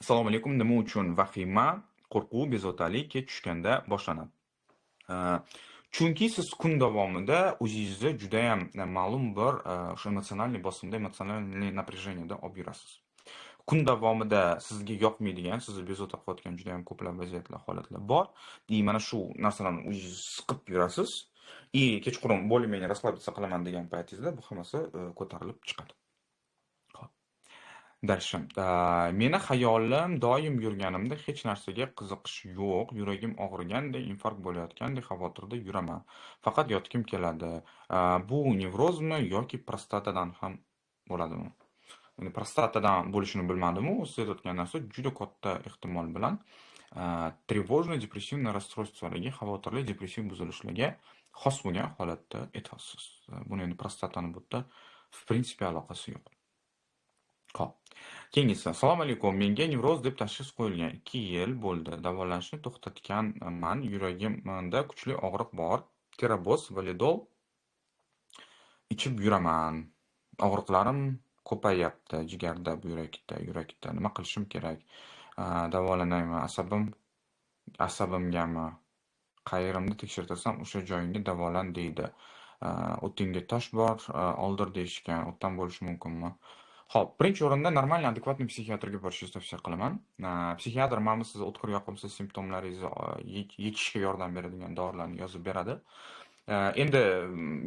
S1: Assalomu alaykum. Nima uchun vahima, qo'rquv, bezovtalik kech tushganda boshlanadi? Chunki siz kun davomida o'zingizni juda ham ma'lum bir o'sha emotsional bosimda, emotsional напряжениеda olib yurasiz. Kun davomida sizga yoqmaydigan, sizni bezovta qilayotgan juda ham ko'plab vaziyatlar, holatlar bor. Mana shu narsalarni o'zingiz siqib yurasiz. Kechqurun bo'lmayman, расслабиться qilaman degan paytingizda bu hammasi ko'tarilib chiqadi. Dальше. Meni xayolim doim yurganimda hech narsaga qiziqish yo'q, yuragim og'rigandek, infarkt bo'layotgandek xavotirda yuraman. Faqat yotgim keladi. Bu nevrozmi yoki prostatadan ham bo'ladimi? Endi prostatadan bo'lishini bilmadim-u, siz aytgan narsa juda katta ehtimol bilan trevojno-depressiv расстройстволарga, xavotirli depressiv buzilishlarga xos bo'lgan holatda aytyapsiz. Buni endi prostatani bu yerda в принципе aloqasi yo'q. Xo'p. Keyingisi, assalomu alaykum. Menga nevroz deb tashxis qo'yilgan. 2 yil bo'ldi. Davolanishni to'xtatganman. Yuragimda kuchli og'riq bor. Teraboz, validol ichib yuraman. Og'riqlarim ko'payapti. Jigarda, yurakda. Nima qilishim kerak? Davolanaymi? Asabimgami? Qayerimni tekshirtirsam o'sha joyingga davolan deydi. O'tingga tosh bor, oldir deyishgan. O'tdan bo'lishi mumkinmi? Xo'p, birinchi o'rinda normal, adekvatniy psixiatrga borishingizni tavsiya qilaman. Psixiatr mana siz o'tkir yoqimsiz simptomlaringizni yechishga yordam beradigan dorilarni yozib beradi. Endi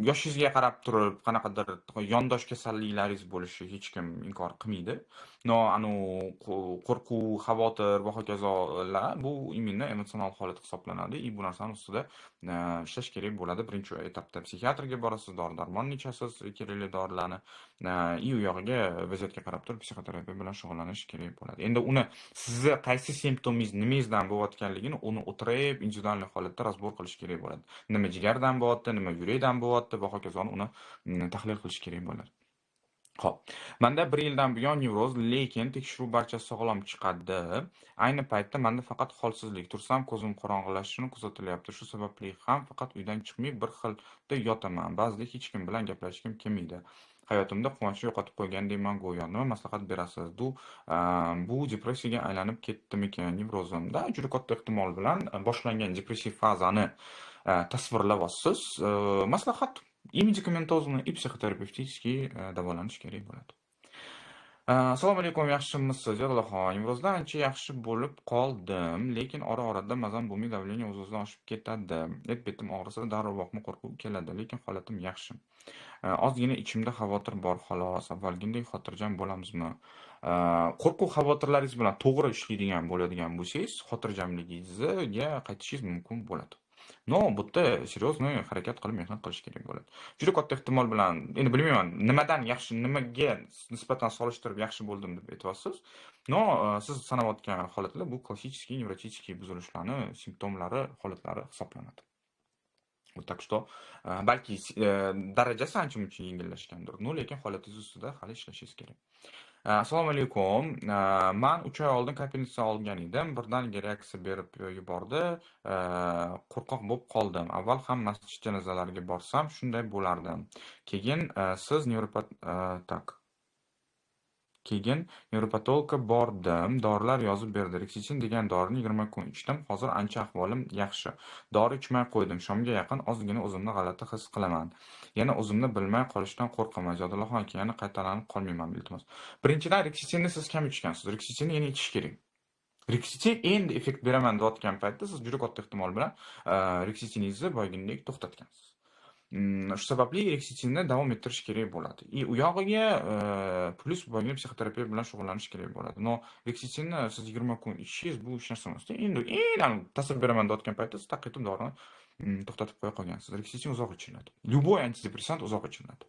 S1: yoshingizga qarab turib, qanaqadir yondosh kasalliklaringiz bo'lishi hech kim inkor qilmaydi. Qo'rquv, xavotir va hokazolar bu immuniy emotsional holat hisoblanadi. Bu narsani ustida ishlash kerak bo'ladi. Birinchi etapda psixiatrga borasiz, dori-darmonni ichasiz, kerakli dorilarni. U yog'iga vaziyatga qarab turib psixoterapiya bilan shug'ullanish kerak bo'ladi. Endi uni sizni qaysi simptomingiz nimangizdan bo'layotganligini uni o'tirib individual holatda razbor qilish kerak bo'ladi. Nima jigardan bo'lyapti, nima yurakdan bo'lyapti va hokazoni uni tahlil qilish kerak bo'ladi. Xo'p, menda 1 yildan buyon nevroz, lekin tekshiruv barchasi sog'lom chiqadi. Ayni paytda menda faqat holsizlik, tursam ko'zim qorong'ilashishini kuzatilyapti. Shu sababli ham faqat uydan chiqmay bir xilda yotaman. Ba'zida hech kim bilan gaplashgim kelmaydi. Hayotimda quvonchni yo'qotib qo'ygandayman go'yo. Nima maslahat berasiz? Bu depressiyaga aylanib ketdimikan nevrozimda? Juda katta ehtimol bilan boshlangan depressiv fazani tasvirlayapsiz. Maslahat и psixoterapevtический davolanish kerak bo'ladi. Assalomu alaykum, yaxshimisiz? Jalaxon, imrozdan ancha yaxshi bo'lib qoldim, lekin ora-orada mazam bo'lmay davleniya o'z-o'zidan oshib ketadi. Et-betim og'risa darrovaqmi qo'rquv keladi, lekin holatim yaxshi. Ozgina ichimda xavotir bor xolos. Avvalgidek xotirjam bo'lamizmi? Qo'rquv xavotirlaringiz bilan to'g'ri ishlaydigan bo'ladigan bo'lsangiz, xotirjamligingizga qaytishingiz mumkin bo'ladi. No, bu yerda серьезный harakat qilib mehnat qilish kerak bo'ladi. Juda katta ehtimol bilan, endi bilmayman, nimadan yaxshi, nimaga nisbatan solishtirib yaxshi bo'ldim deb aytyapsiz. No, siz sanayotgan holatlar bu klassический nevrotiический buzilishlarni simptomlari, holatlari hisoblanadi. Так что, balki darajasi ancha-muncha yengillashgandir. No, lekin holatingiz ustida hali ishlashingiz kerak. Assalomu alaykum. Men 3 oy oldin kapelnitsa olgan edim. Birdaniga reaksiya berib yubordi. Qo'rqoq bo'lib qoldim. Avval ham masjid janozalariga borsam shunday bo'lardi. Keyin siz Keyin nevropatologga bordim. Dorilar yozib berdi. Rexetin degan dorini 20 kun ichdim. Hozir ancha ahvolim yaxshi. Dori ichmay qo'ydim. Shomga yaqin ozgina o'zimni g'alati his qilaman. Yana o'zimni bilmay qolishdan qo'rqaman. Jodilahon aka, yana qaytalanib qolmayman, iltimos. Birinchidan Rexetinni siz kam ichgansiz. Rexetinni yana ichish kerak. Rexetin endi effekt beraman deyotgan paytda siz juda katta ehtimol bilan Rexetiningizni boyagindek to'xtatgansiz. Shu sababli Rexetinni davom ettirish kerak bo'ladi. U yog'iga plus boyagina psixoterapiya bilan shug'ullanish kerak bo'ladi. No, Rexetinni siz 20 kun ichishingiz bu hech narsa emas. Endi ta'sir beraman deyotgan paytda siz taqaytib dorini to'xtatib qo'ya qolgansiz. Rexetin uzoq ichiladi. Любой antidepressant uzoq ichiladi.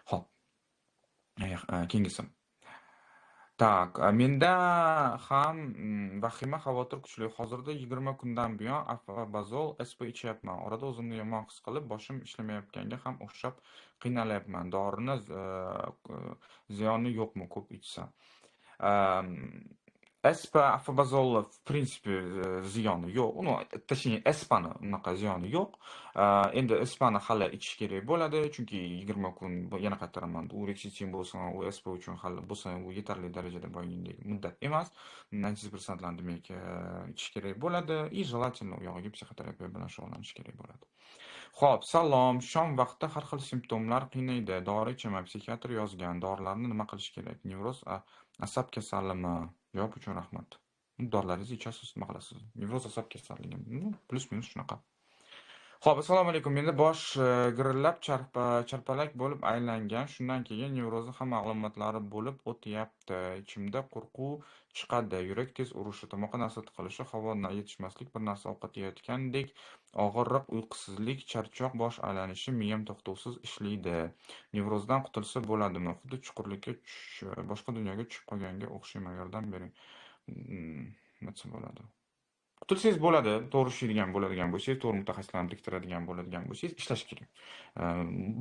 S1: Xo'p. Keyingisi. Tak, menda ham vahima, xavotir kuchli. Hozirda 20 kundan buyon Afabazol SP ichyapman. Orada o'zimni yomon his qilib, boshim ishlamayotganga ham o'xshab qiynalyapman. Dorini ziyoni yo'qmi ko'p ichsam? SP Afabazol в принципе ziyoni yo'q. Точнее, SPani unaqa ziyoni yo'q. Endi SPani hali ichish kerak bo'ladi, chunki 20 kun yana qaytaraman. U Rexetin bo'lsin, u SP uchun hali bo'lsin, u yetarli darajada boyagindek muddat emas. Antidepressantlarni demak ichish kerak bo'ladi. И желательно u yog'iga psixoterapiya bilan shug'ullanish kerak bo'ladi. Xo'p, salom. Shom vaqti har xil simptomlar qiynaydi. Dori ichaman, psixiatr yozgan. Dorilarni nima qilish kerak? Nevroz, asab kasallimi? Javob uchun rahmat. Dorilaringizni ichasiz, nima qilasiz? Nevroz, asab kasalligi. Plus minus shunaqa. Xo'p, assalomu alaykum. Menda bosh girillab charpalak bo'lib aylangan. Shundan keyin nevrozni hamma alomatlari bo'lib o'tyapti. Ichimda qo'rquv chiqadi. Yurak tez urishi, tomoqqa narsa tiqilishi, havo yetishmaslik, bir narsa ovqat yeyotgandek og'irroq uyqusizlik, charchoq, bosh aylanishi, miyam to'xtovsiz ishlaydi. Nevrozdan qutulsa bo'ladimi? Xuddi chuqurlikka boshqa dunyoga tushib qolganga o'xshayman. Yordam bering. Nima bo'ladi? Qutulsangiz bo'ladi, to'g'ri ishlaydigan bo'ladigan bo'lsangiz, to'g'ri mutaxassislarni tektiradigan bo'ladigan bo'lsangiz, ishlash kerak.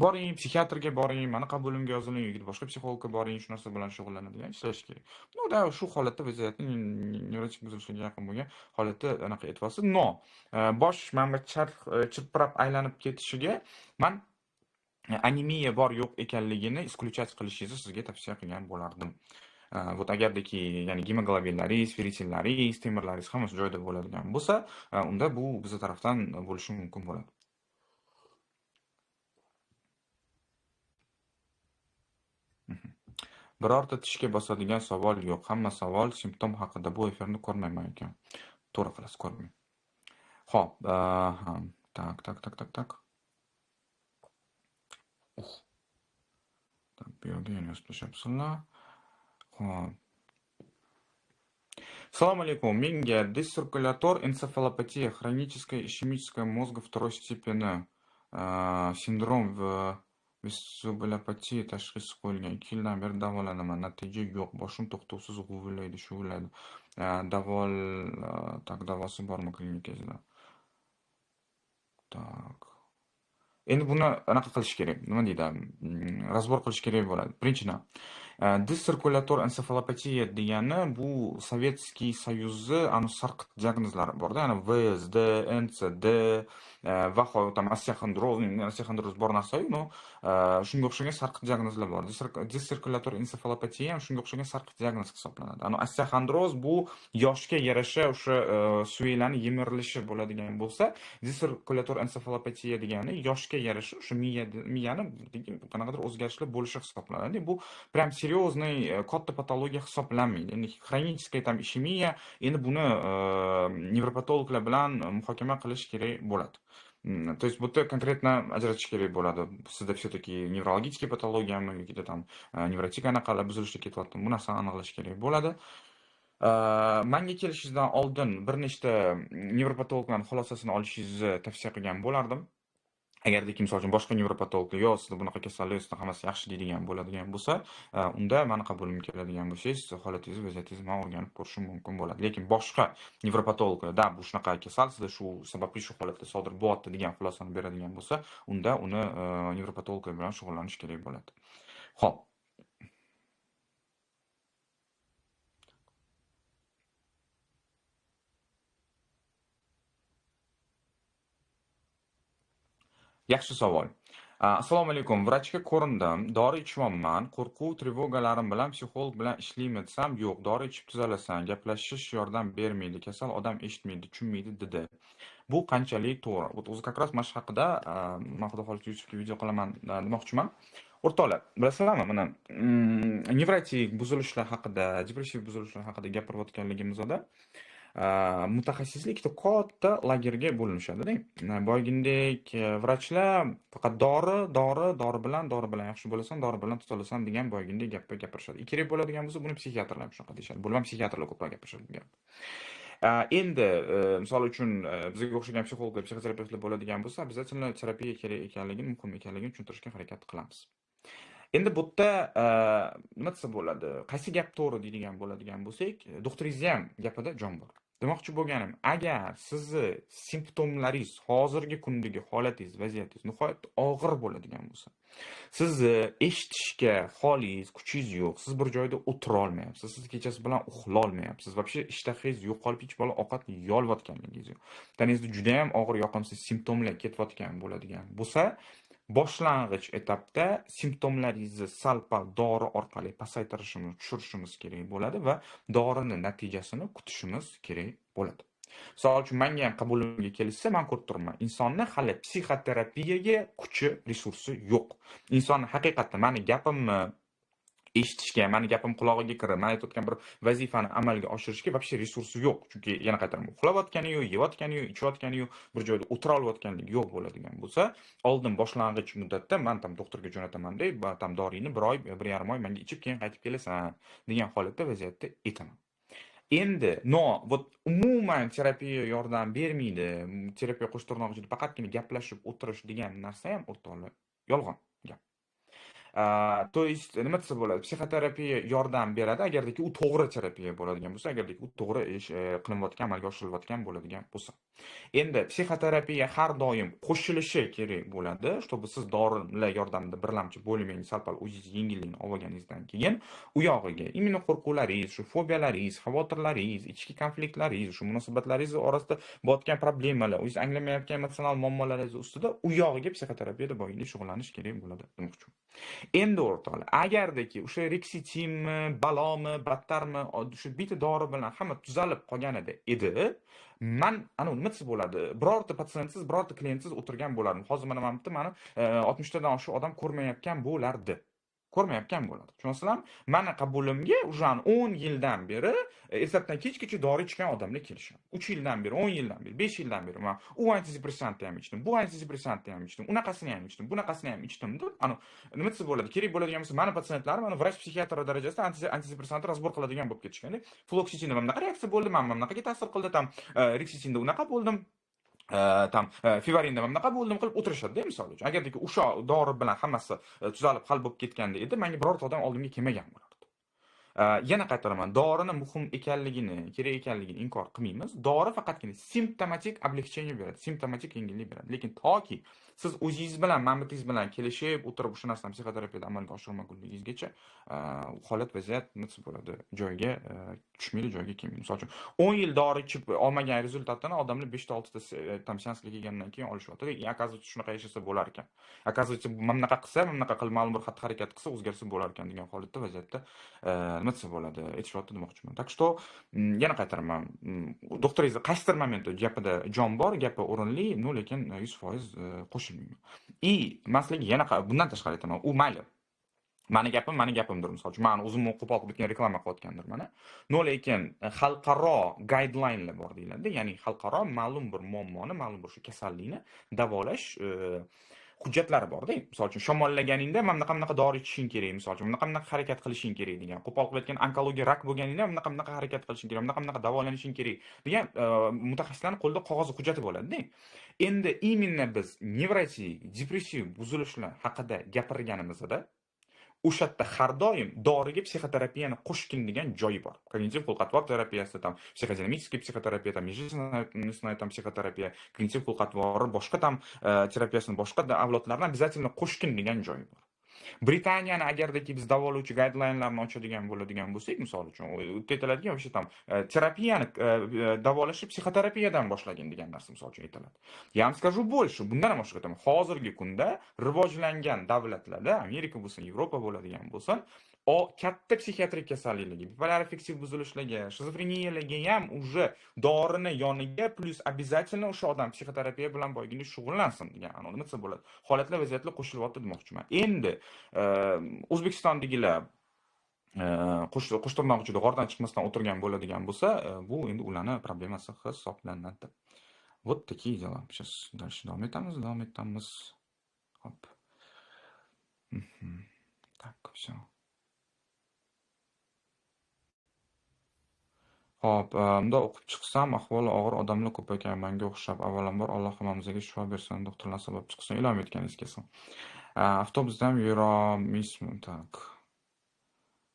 S1: Boring, psixiatrga boring, mani qabulimga yoziling, yoki boshqa psixologga boring, shu narsa bilan shug'ullanadigan ishlash kerak. Shu holatda vaziyatning nevrotik buzilishga yaqin bo'lgan holatda anaqa e'tiborsiz. Bosh mana chirpirab aylanib ketishiga man anemiya bor yo'q ekanligini исключать qilishingizni sizga tavsiya qilgan bo'lardim. Вот agardaki, ya'ni gemoglobinlaringiz, ferritillaringiz, temirlaringiz hammasi joyida bo'ladigan bo'lsa, unda bu bizning tarafdan bo'lishi mumkin bo'ladi. Birorta tishga bosadigan savol yo'q. Hamma savol simptom haqida. Bu efirni ko'rmayman ekan. To'g'ri qilasiz, ko'rmang. Xo'p, tak. Bu yerga yana yozib tashlabsizlar. Xo'p. Assalomu alaykum. Menga дециркуляtor энцефалопатия, хроническая ишемическая мозга второй степени, sindrom va vestibulyopatiya tashxisi qo'yilgan. 2 yildan beri davolanaman. Natija yo'q. Boshim to'xtovsiz g'uvillaydi, shuvillaydi. Davosi bormi klinikangizda? Tak. Endi buni anaqa qilish kerak. Nima deydi? Razbor qilish kerak bo'ladi. Birinchidan, dissirkulyator ensefalopatiya degani bu Sovetskiy Soyuzni sarqit diagnozlari borda, ya'ni VSD, NCD va tam osteoxondroz bor narsa-yu, no, shunga o'xshagan sarqit diagnozlar bor. Dissirkulyator ensefalopatiya ham shunga o'xshagan sarqit diagnoz hisoblanadi. Osteoxondroz bu yoshga yarasha o'sha suyaklarning yemirilishi bo'ladigan bo'lsa, dissirkulyator ensefalopatiya degani yoshga yarasha o'sha miyani qanaqadir o'zgarishlar bo'lishi hisoblanadi. Bu prям серьезный katta patologiya hisoblanmaydi. Endi xronическая там ishemiya, endi buni nevropatologlar bilan muhokama qilish kerak bo'ladi. То есть bu yerda konkretно ajratish kerak bo'ladi. Sizda все-таки nevrologический patologiyami yoki там nevrotik anaqalar buzilishga ketyaptimi? Bu narsani aniqlash kerak bo'ladi. Menga kelishingizdan oldin bir nechta nevropatologlarning xulosasini olishingizni tavsiya qilgan bo'lardim. Agardiki misol uchun boshqa nevropatologlar yo sizda bunaqa kasallik, sizda hammasi yaxshi deydigan bo'ladigan bo'lsa, unda mani qabulimga keladigan bo'lsangiz, holatingizni, vaziyatingizni men o'rganib ko'rishim mumkin bo'ladi. Lekin boshqa nevropatologlar da bu shunaqa kasal, sizda shu sababli shu holatda sodir bo'lyapti degan xulosani beradigan bo'lsa, unda uni nevropatologlar bilan shug'ullanish kerak bo'ladi. Xo'p, yaxshi savol. Assalomu alaykum. Vrachga ko'rindim. Dori ichmoqman. Qo'rquv, trevogalarim bilan psixolog bilan ishlaymi desam, yo'q, dori ichib tuzalasan, gaplashish yordam bermaydi, kasal odam eshitmaydi, tushunmaydi dedi. Bu qanchalik to'g'ri? O'zi как раз mana shu haqida men xudo xohlasa YouTube'ga video qilaman demoqchiman. O'rtoqlar, bilasizlarmi, mana nevrotik buzilishlar haqida, depressiv buzilishlar haqida gapirayotganligimizda mutaxassislik ikkita katta lagerga bo'linishadi. Boygindek vrachlar faqat dori bilan yaxshi bo'lasan, dori bilan tuzalasan degan boygindek gapni gapirishadi. Kerak bo'ladigan bo'lsa, buni psixiatrlar shunaqa deyishadi. Bu ham psixiatrlar ko'proq gapirishadi bu gap. Endi misol uchun bizga o'xshagan psixologlar, psixoterapevtlar bo'ladigan bo'lsa, обязательно terapiya kerak ekanligini, muhim ekanligini tushuntirishga harakat qilamiz. Endi bu yerda nima desa bo'ladi? Qaysi gap to'g'ri deydigan bo'ladigan bo'lsak, doktoringizni ham gapida jon bor. Demoqchi bo'lganim, agar sizni simptomlaringiz, hozirgi kundagi holatingiz, vaziyatingiz nihoyatda og'ir bo'ladigan bo'lsa, sizni eshitishga holingiz, kuchingiz yo'q, siz bir joyda o'tira olmayapsiz, siz kechasi bilan uxlay olmayapsiz, вообще ishtahangiz yo'qolib, hech bola ovqat yeyolmayotganingiz yo'q. Tanangizda juda ham og'ir yoqimsiz simptomlar ketayotgan bo'ladigan bo'lsa, boshlang'ich etapda simptomlaringizni sal-pal dori orqali pasaytirishimiz, tushirishimiz kerak bo'ladi va dorini natijasini kutishimiz kerak bo'ladi. Misol uchun menga ham qabulimga kelishsa, men ko'rib turibman, insonni hali psixoterapiyaga kuchi, resursi yo'q. Insonni haqiqatdan meni gapimni eshitishga, meni gapim qulog'iga kirib, men aytayotgan bir vazifani amalga oshirishga вообще resursi yo'q. Chunki yana qaytaman, uxlayotgani yo'q, yeyotgani yo'q, ichayotgani yo'q, bir joyda o'tira olmayotganligi yo'q bo'ladigan bo'lsa, oldin boshlang'ich muddatda men tam doktorga jo'nataman deb, tam dorini 1 oy, 1,5 oy menga ichib keyin qaytib kelasan degan holatda vaziyatda aytaman. Endi, вот umuman terapiya yordam bermaydi. Terapiya qo'sh tirnoq ichida faqatgina gaplashib o'tirish degan narsa ham o'rtoqlar yolg'on gap. То есть nima desa bo'ladi? Psixoterapiya yordam beradi agardiki u to'g'ri terapiya bo'ladigan bo'lsa, agardiki u to'g'ri qilinayotgan, amalga oshirilayotgan bo'ladigan bo'lsa. Endi psixoterapiya har doim qo'shilishi kerak bo'ladi, чтобы siz dorilar yordamida birlamchi bo'lmang, sal-pal o'zingiz yengillikni olganingizdan keyin u yog'iga imенно qo'rquvlaringiz, shu fobiyalaringiz, xavotirlaringiz, ichki konfliktlaringiz, shu munosabatlaringiz orasida bo'layotgan problemalar, o'zingiz anglamayotgan emotsional muammolaringiz ustida u yog'iga psixoterapiyada boyinlik shug'ullanish kerak bo'ladi demoqchiman. Endi o'rtoqlar, agardiki o'sha reksitinmi, balomi, battarmi, o'sha bitta dori bilan hamma tuzalib qolganida edi, men nima desa bo'ladi, birorta patsientsiz, birorta klientsiz o'tirgan bo'lardim. Hozir mana bitta meni 60 tadan oshiq odam ko'rmayotgan bo'lardi. Ko'rmayotgan bo'ladi. Tushunasizlarmi? Meni qabulimga уже 10 yildan beri ertalabdan kechgacha dori ichgan odamlar kelishadi. 3 yildan beri, 10 yildan beri, 5 yildan beri men u antidepressantni ham ichdim, bu antidepressantni ham ichdim, unaqasini ham ichdim, bunaqasini ham ichdim deb, nima desa bo'ladi? Kerak bo'ladigan bo'lsa, meni patsientlarim vrach psixiatr darajasida antidepressantni razbor qiladigan bo'lib ketishganda, fluoksetininda bunaqa reaksiya bo'ldi, men bunaqa ta'sir qildi, tam reksitinda unaqa bo'ldim. Tam fivarinda ham bunaqa bo'ldim qilib o'tirishadi-da, misol uchun. Agardiki o'sha dori bilan hammasi tuzalib hal bo'lib ketganda edi, menga birorta odam oldimga kelmagan bo'lardi. Yana qaytaraman, dorini muhim ekanligini, kerak ekanligini inkor qilmaymiz. Dori faqatgina simptomatik облегчение beradi, simptomatik yengillik beradi. Lekin toki siz o'zingiz bilan, manbitingiz bilan kelishib, o'tirib o'sha narsani psixoterapiyada amalga oshirmagunligingizgacha holat, vaziyat nima bo'ladi? Joyiga tushmaydi, joyiga kelmaydi. Misol uchun 10 yil dori ichib olmagan rezultatini odamlar 5-6 ta tam seansga kelgandan keyin olishyapti. Оказывается, shunaqa yashasa bo'lar ekan. Оказывается, mana bunaqa qilsa, mana bunaqa qilib ma'lum bir xatti-harakat qilsa o'zgarsa bo'lar ekan degan holatda, vaziyatda nima desa bo'ladi? Aytishyapti demoqchiman. Так что yana qaytaraman. Doktoringiz qaysidir momentda gapida jon bor, gapi o'rinli, lekin 100% qo'shilmayman. И maslaga yana bundan tashqari aytaman. U mayli. Mani gapimdir. Misol uchun, men o'zimni qo'pol qilib bitgan reklama qilayotgandir mana. Lekin xalqaro guideline bor deyiladi. Ya'ni xalqaro ma'lum bir muammoni, ma'lum bir shu kasallikni davolash hujjatlari bor-da. Misol uchun, shamollaganingda mana bunaqa dori ichishing kerak, misol uchun, mana bunaqa harakat qilishing kerak degan. Qo'pol qilib aytgan, onkologiya rak bo'lganingda mana bunaqa harakat qilishing kerak, mana bunaqa davolanishing kerak degan mutaxassislarning qo'lida qog'oz hujjati bo'ladi-da. Endi именно biz nevrotik, depressiv buzilishlar haqida gapirganimizda o'sha yerda har doim doriga psixoterapiyani qo'shgin degan joyi bor. Kognitiv xulq-atvor terapiyasi, tam psixodinamik psixoterapiya, tam межличностная tam psixoterapiya, kognitiv xulq-atvor, boshqa tam terapiyasini boshqa avlodlardan обязательно qo'shgin degan joyi bor. Britaniyani agardaki biz davolovchi guideline-larni ochadigan bo'ladigan bo'lsak, misol uchun, aytiladigan o'sha tam terapiyani davolashni psixoterapiyadan boshlagin degan narsa misol uchun aytiladi. Я вам скажу больше, bundan ham oshib ketaman. Hozirgi kunda rivojlangan davlatlarda, Amerika bo'lsin, Yevropa bo'ladigan bo'lsin, katta psixiatrik kasalliklarga, bipolar affektiv buzilishlarga, shizofreniyalarga ham уже dorini yoniga plus обязательно o'sha odam psixoterapiya bilan boygina shug'ullansin degan nima desa bo'ladi. Holatlar, vaziyatlar qo'shilyapti demoqchiman. Endi O'zbekistondagilar qo'shtirnoq ichida g'ordan chiqmasdan o'tirgan bo'ladigan bo'lsa, bu endi ularning problemasi hisoblanadi. Вот такие дела. Сейчас дальше davom etamiz. Hop. Так, все. Hop, unda o'qib chiqsam, ahvoli og'ir odamlar ko'p ekan menga o'xshab. Avvalambor Alloh hammamizga shifo bersin, doktorlar sabab chiqsin. Ilom etganingiz kelsin. Avtobusda ham yuramiz. Tak.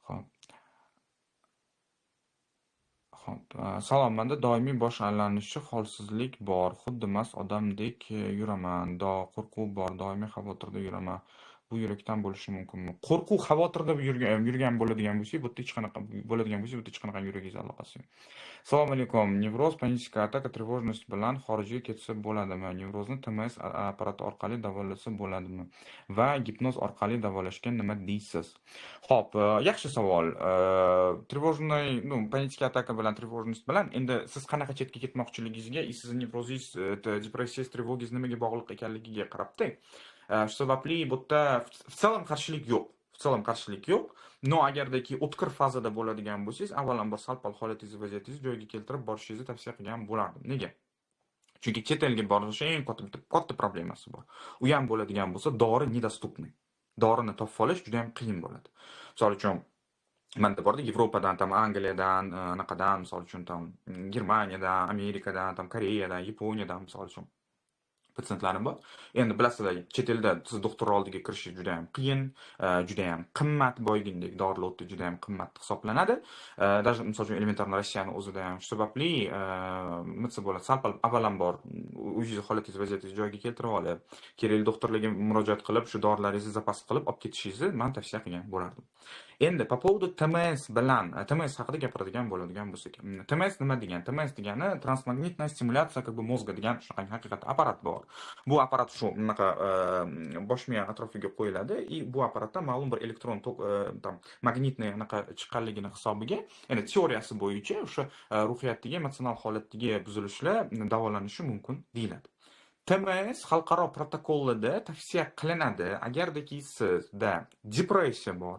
S1: Hop. Salom, menda doimiy bosh aylanishi, holsizlik bor. Xuddi mast odamdek yuraman. Qo'rquv bor, doimiy xavotirda yuraman. Bu yurakdan bo'lishi mumkinmi? Qo'rquv, xavotirda yurgan bo'ladigan bo'lsa, bu yerda hech qanaqa yuragingiz aloqasi yo'q. Assalomu alaykum. Nevroz, panika ataka, trevojность bilan xorijga ketsa bo'ladimi? Nevrozni TMS apparati orqali davolasa bo'ladimi? Va gipnoz orqali davolashga nima deysiz? Xo'p, yaxshi savol. Trevojный, panika ataka bilan trevojность bilan endi siz qanaqa chetga ketmoqchiligingizga, sizning nevrozingiz, depressiyangiz, trevogingiz nimaga bog'liq ekanligiga qarabda. Shu sababli bu yerda в целом qarshilik yo'q. Agardaki o'tkir fazada bo'ladigan bo'lsangiz, avvalambor salpal holatingiz, vaziyatingizni joyiga keltirib borishingizni tavsiya qilgan bo'lardim. Nega? Chunki chet elga borish eng katta problemasi bor. U ham bo'ladigan bo'lsa, dori недоступный. Dorini topib olish juda ham qiyin bo'ladi. Misol uchun, manda borda Yevropadan, tam Angliyadan, anaqadan, misol uchun tam Germaniyadan, Amerikadan, tam Koreyadan, Yaponiyadan misol uchun patsientlarim bor. Endi bilasizlar, chet elda siz doktor oldiga kirish juda ham qiyin, juda ham qimmat, boygindek dorilar juda ham qimmat hisoblanadi. Даже misol uchun elementarni Rossiyani o'zida ham shu sababli nima desa bo'ladi, salpal avvalambor o'zingiz holatingiz, vaziyatingizni joyiga keltirib olib, kerakli doktorlarga murojaat qilib, shu dorilaringizni zapas qilib olib ketishingizni men tavsiya qilgan bo'lardim. Endi по поводу TMS bilan, TMS haqida gapiradigan bo'ladigan bo'lsak, TMS nima degan? TMS degani transmagnitная стимуляция mozga degan shunday haqiqat apparat bor. Bu apparat shu bunaqa bosh miya atrofiga qo'yiladi и bu apparatda ma'lum bir elektron tok tam magnitniy anaqa chiqqanligini hisobiga, ya'ni teoriyasi bo'yicha o'sha ruhiyatdagi, emotsional holatdagi buzilishlar davolanishi mumkin deyiladi. TMS xalqaro protokollarda tavsiya qilinadi agardaki sizda depressiya bor,